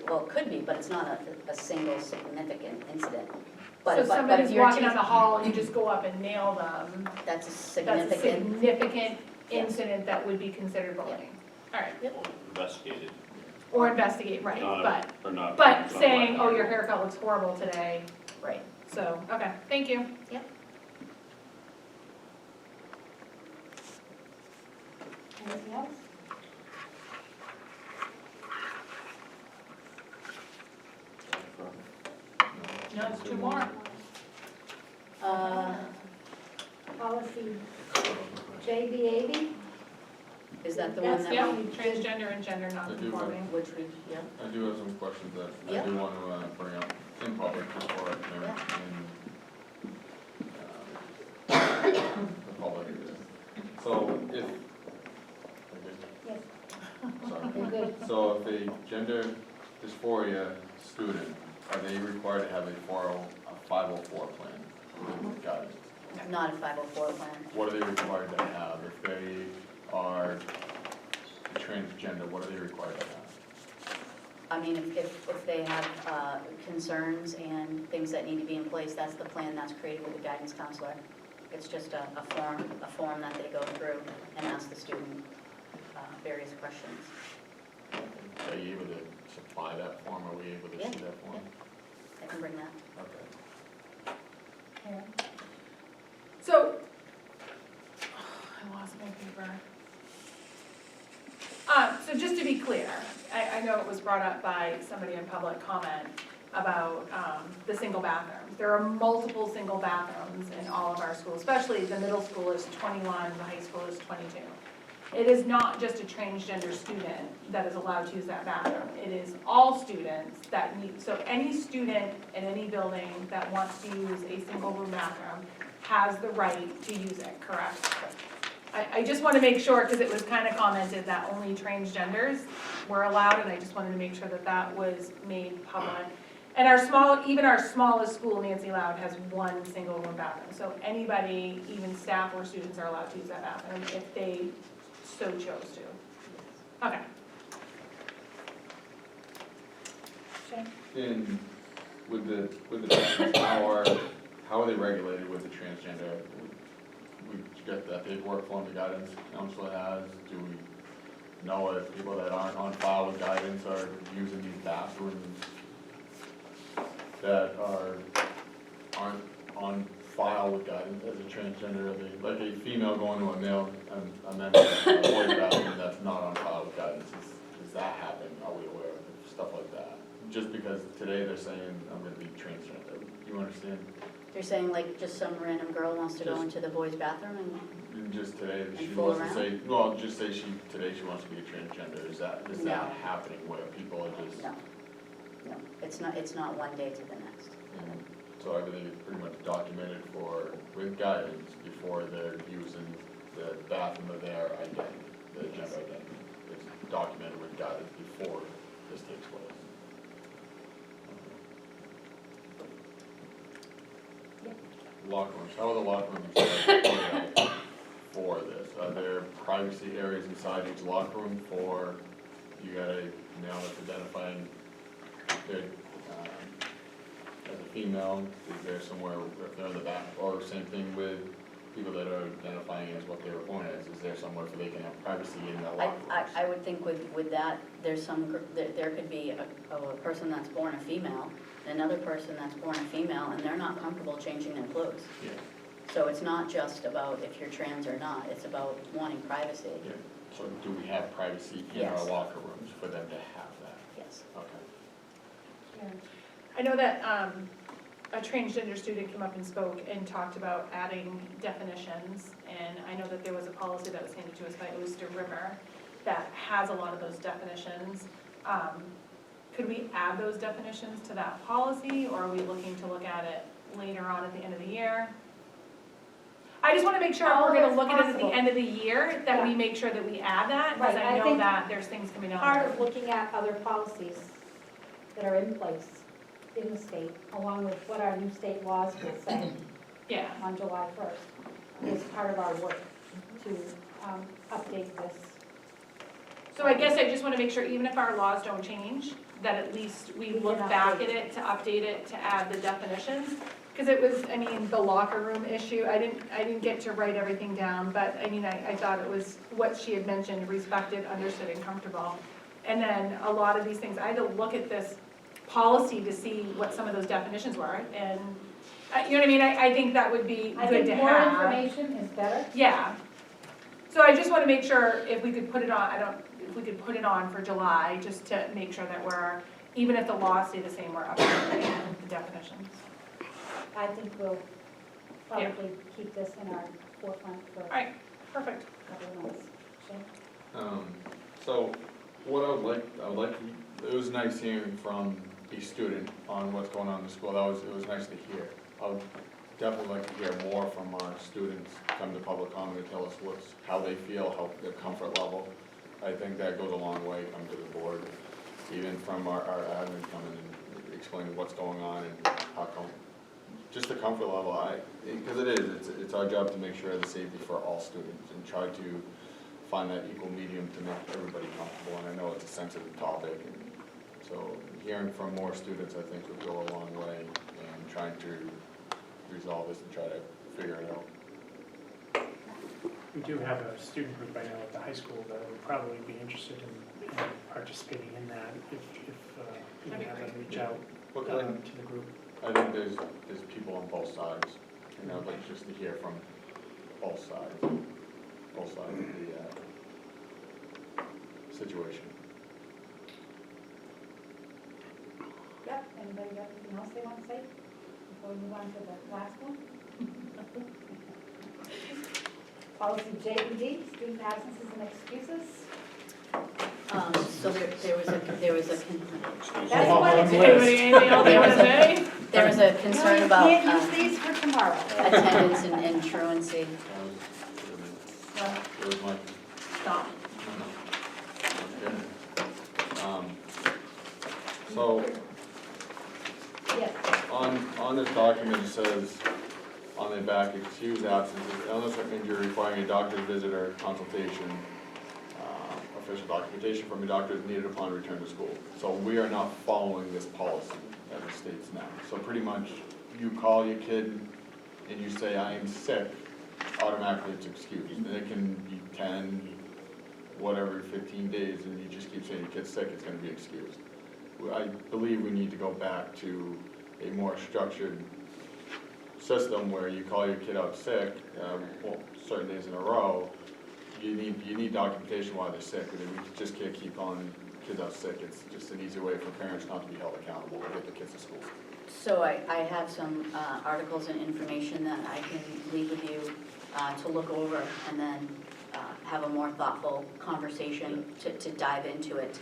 Well, it could be, but it's not a single significant incident. So But somebody's if you're walking down the hall and you just go up and nail them, that's a that's a significant, significant incident that would be considered bullying. All right, Investigated. or investigate, right, Not- or not. but not saying, black. oh, your haircut looks horrible today, right. so, okay, thank you. Yep. Anything else? No, it's 2 more. Policy JB80? Is that the one Yes, that yeah, we, transgender and gender non-conforming. which we, yeah? I do have some questions that Yeah. I do want to bring up in public just for it, the public. So if, Yes. sorry. You're good. So if a gender dysphoria student, are they required to have a 504 plan with guidance? Not a 504 plan. What are they required to have? If they are transgender, what are they required to have? I mean, if they have concerns and things that need to be in place, that's the plan that's created with the guidance counselor. It's just a form that they go through and ask the student various questions. Are you able to supply that form? Are we able to Yeah, see that form? I can bring that. Okay. So, I lost my paper. So just to be clear, I know it was brought up by somebody in public comment about the single bathrooms. There are multiple single bathrooms in all of our schools, especially the middle school is 21, the high school is 22. It is not just a transgender student that is allowed to use that bathroom. It is all students that need, so any student in any building that wants to use a single room bathroom has the right to use it, correct? I just want to make sure, because it was kind of commented that only transgenders were allowed, and I just wanted to make sure that that was made public. And even our smallest school, Nancy Loud, has 1 single room bathroom. So anybody, even staff or students, are allowed to use that bathroom if they so chose to. Okay. Shane? And with the how are they regulated with the transgender? We get that paperwork form the guidance counselor has. Do we know if people that aren't on file with guidance are using these bathrooms that aren't on file with guidance as a transgender? Are they, like a female going to a male, a boy bathroom that's not on file with guidance? Does that happen? Are we aware of stuff like that? Just because today they're saying I'm going to be transgender. You understand? You're saying like just some random girl wants to go Just- into the boys' bathroom and, just today, that she And fool wants to around? say, well, just say today she wants to be a transgender, is that No. happening where people are just? No, no, it's not one day to the next. And so everything is pretty much documented with guidance before they're using the bathroom of their identity, the gender identity. It's documented with guidance before this takes place. Locker rooms, how are the locker rooms laid out for this? Are there privacy areas inside each locker room for, you got a male that's identifying their, as a female, is there somewhere, if they're in the back, or same thing with people that are identifying as what they were born as, is there somewhere where they can have privacy in their locker rooms? I would think with that, there's there could be a person that's born a female, and another person that's born a female, and they're not comfortable changing their clothes. Yeah, So it's not just about if you're trans or not, it's about wanting privacy. yeah. So do we have privacy in our Yes. locker rooms for them to have that? Yes. Okay. I know that a transgender student came up and spoke and talked about adding definitions, and I know that there was a policy that was handed to us by Oyster River that has a lot of those definitions. Could we add those definitions to that policy, or are we looking to look at it later on at the end of the year? I just want to make sure if we're going to look at it at the end of the year, that we make sure that we add that, because Right, I I know think that there's things coming down. Part of looking at other policies that are in place in the state, along with what our new state laws will say Yeah. on July 1st, is part of our work to update this. So I guess I just want to make sure, even if our laws don't change, that at least we We look can back update. at it to update it, to add the definitions. Because it was, I mean, the locker room issue, I didn't get to write everything down, but I mean, I thought it was what she had mentioned, respected, understood, and comfortable. And then a lot of these things, I had to look at this policy to see what some of those definitions were, and, you know what I mean? I think that would be I good think to more have. information is better. Yeah. So I just want to make sure if we could put it on, if we could put it on for July, just to make sure that we're, even if the laws stay the same, we're updating the definitions. I think we'll probably keep this in our forefront for All right, perfect. a couple of months. Jim? So what I would like, it was nice hearing from the student on what's going on in the school. It was nice to hear. I would definitely like to hear more from our students come to public comment and tell us how they feel, how their comfort level. I think that goes a long way, come to the board, even from our admin coming and explaining what's going on and how come. Just the comfort level, because it's our job to make sure the safety for all students and try to find that equal medium to make everybody comfortable, and I know it's a sensitive topic, and so hearing from more students, I think, would go a long way in trying to resolve this and try to figure it out. We do have a student group right now at the high school that would probably be interested in participating in that if we can have them reach out Because to the group. I think there's people on both sides, and I'd like just to hear from both sides of the situation. Yep, anybody got anything else they want to say before we move on to the last one? Policy J&D, student absences and excuses. So there was a That's what it's. Anybody, anything else they want to say? there was a concern No, about you can't use these for tomorrow. attendance and truancy. It was my, Stop. So, Yes. on this document, it says on the back, excuse absences, illness or injury requiring a doctor's visit or consultation, official documentation from a doctor is needed upon return to school. So we are not following this policy as it states now. So pretty much, you call your kid and you say, I am sick, automatically it's excused. And it can be 10, whatever, 15 days, and you just keep saying your kid's sick, it's gonna be excused. I believe we need to go back to a more structured system where you call your kid out sick, certain days in a row, you need documentation why they're sick. We just can't keep calling kids out sick. It's just an easy way for parents not to be held accountable to get the kids to school. So I have some articles and information that I can leave with you to look over and then have a more thoughtful conversation to dive into it.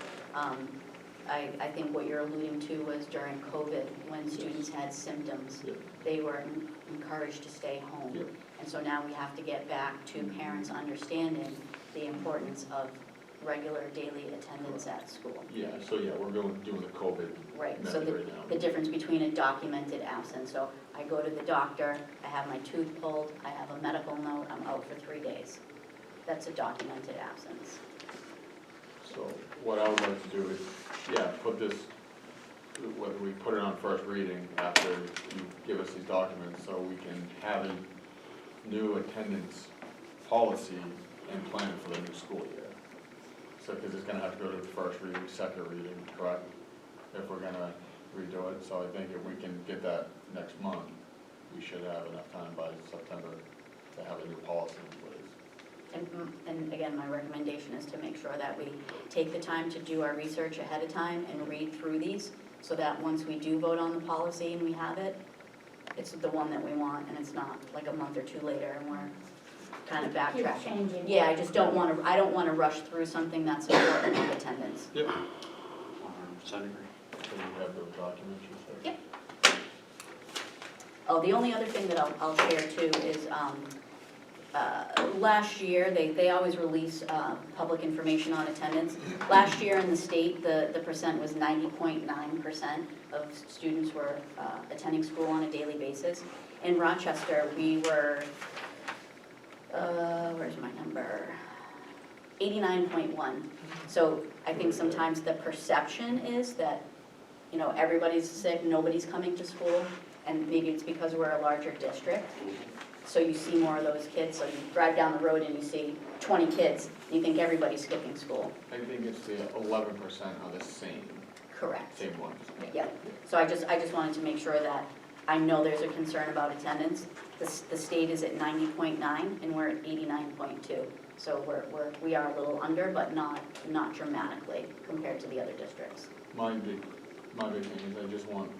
I think what you're alluding to was during COVID, when students had symptoms, Yep. they were encouraged to stay home. Yep. And so now we have to get back to parents understanding the importance of regular daily attendance at school. Yeah, so yeah, we're doing the COVID Right, so method right now. the difference between a documented absence, so I go to the doctor, I have my tooth pulled, I have a medical note, I'm out for 3 days. That's a documented absence. So what I would like to do is, yeah, put this, whether we put it on first reading after you give us these documents, so we can have a new attendance policy and plan for the new school year. So, because it's gonna have to go to the first reading, second reading, correct? If we're gonna redo it, so I think if we can get that next month, we should have enough time by September to have a new policy in place. And again, my recommendation is to make sure that we take the time to do our research ahead of time and read through these, so that once we do vote on the policy and we have it, it's the one that we want, and it's not like a month or two later and we're kind of Keep backtracking. changing. Yeah, I just don't want to, I don't want to rush through something that's important like attendance. Yep. 100% agree. So we have those documents, you said? Yep. Oh, the only other thing that I'll share too is, last year, they always release public information on attendance. Last year in the state, the percent was 90.9% of students were attending school on a daily basis. In Rochester, we were, where's my number? 89.1. So I think sometimes the perception is that, you know, everybody's sick, nobody's coming to school, and maybe it's because we're a larger district. So you see more of those kids, so you drive down the road and you see 20 kids, you think everybody's skipping school. I think it's the 11% are the same, Correct. same ones. Yeah, so I just wanted to make sure that, I know there's a concern about attendance. The state is at 90.9 and we're at 89.2. So we are a little under, but not dramatically compared to the other districts. My big thing is I just want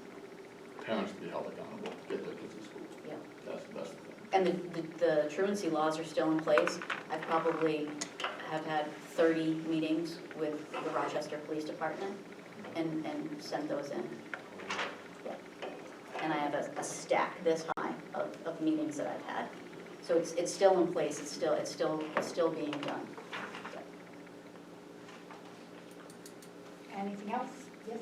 parents to be held accountable, get their kids to school. Yeah. That's the thing. And the truancy laws are still in place. I probably have had 30 meetings with the Rochester Police Department and sent those in. Yeah. And I have a stack this high of meetings that I've had. So it's still in place, it's still being done. Anything else? Yes?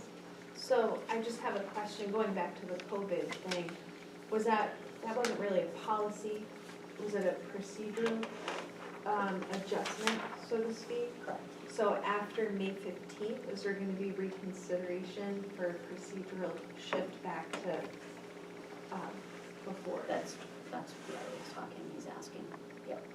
So I just have a question, going back to the COVID thing. Was that wasn't really a policy, was it a procedural adjustment, so to speak? Correct. So after May 15th, is there going to be reconsideration for a procedural shift back to before? That's what I was talking, he's asking. Yep.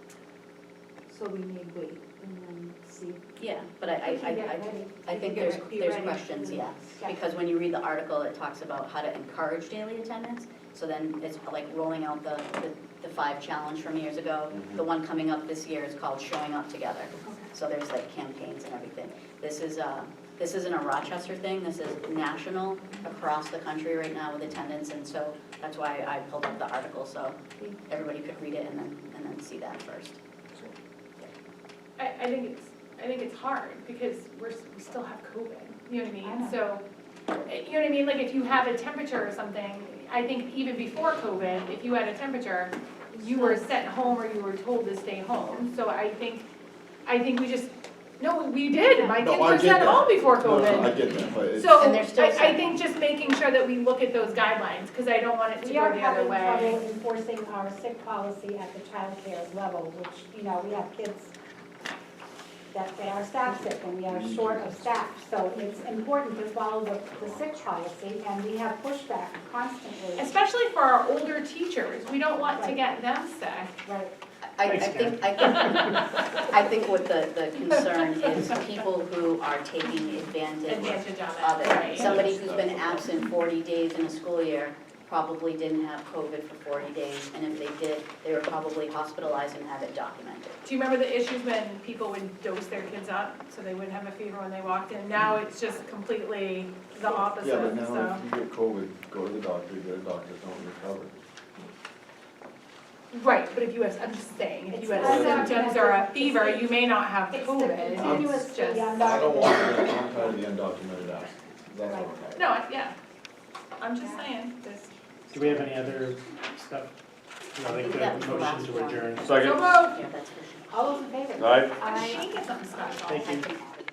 So we may wait and then see. Yeah, but I We can get ready. think Be there's ready questions, for the yeah. next- Because when you read the article, it talks about how to encourage daily attendance. So then it's like rolling out the 5 challenge from years ago. The one coming up this year is called Showing Up Together. So there's like campaigns and everything. This isn't a Rochester thing, this is national, across the country right now with attendance. And so that's why I pulled up the article, so everybody could read it and then see that first. I think it's hard because we still have COVID, you know what I I mean? know. So, you know what I mean, like if you have a temperature or something, I think even before COVID, if you had a temperature, you were sent home or you were told to stay home. So I think we just, no, we did, my No, kids I were get sent that. home before No, COVID. I get that, but it's. So And they're still I sent think just making sure that we look at those guidelines, because I don't want it to We go are the other having trouble way. enforcing our sick policy at the childcare level, which, you know, we have kids that are staff sick and we are short of staff. So it's important to follow the sick policy, and we have pushback constantly. Especially for our older teachers, we don't want to Right. get them sick. Right. I think what the concern is people who are taking advantage Advantage of of it, it. right. Somebody who's been absent 40 days in a school year probably didn't have COVID for 40 days, and if they did, they were probably hospitalized and have it documented. Do you remember the issues when people would dose their kids up so they wouldn't have a fever when they walked in? Now it's just completely the opposite, Yeah, but now so. if you get COVID, go to the doctor, get a doctor's note, and recover. Right, but if you have, I'm just saying, if you It's have not symptoms or a documented. fever, you may not have It's the COVID, continuous, it's just, the I don't want to, undocumented. I'm tired of the undocumented absence. That's what I'm tired of. no, yeah, I'm just saying, this. Do we have any other stuff? No, like think that was the the motion last to one. adjourn. So Second. moved. Yeah, that's for sure. All those in favor? Aye. I should get something special. Thank you. I can add it.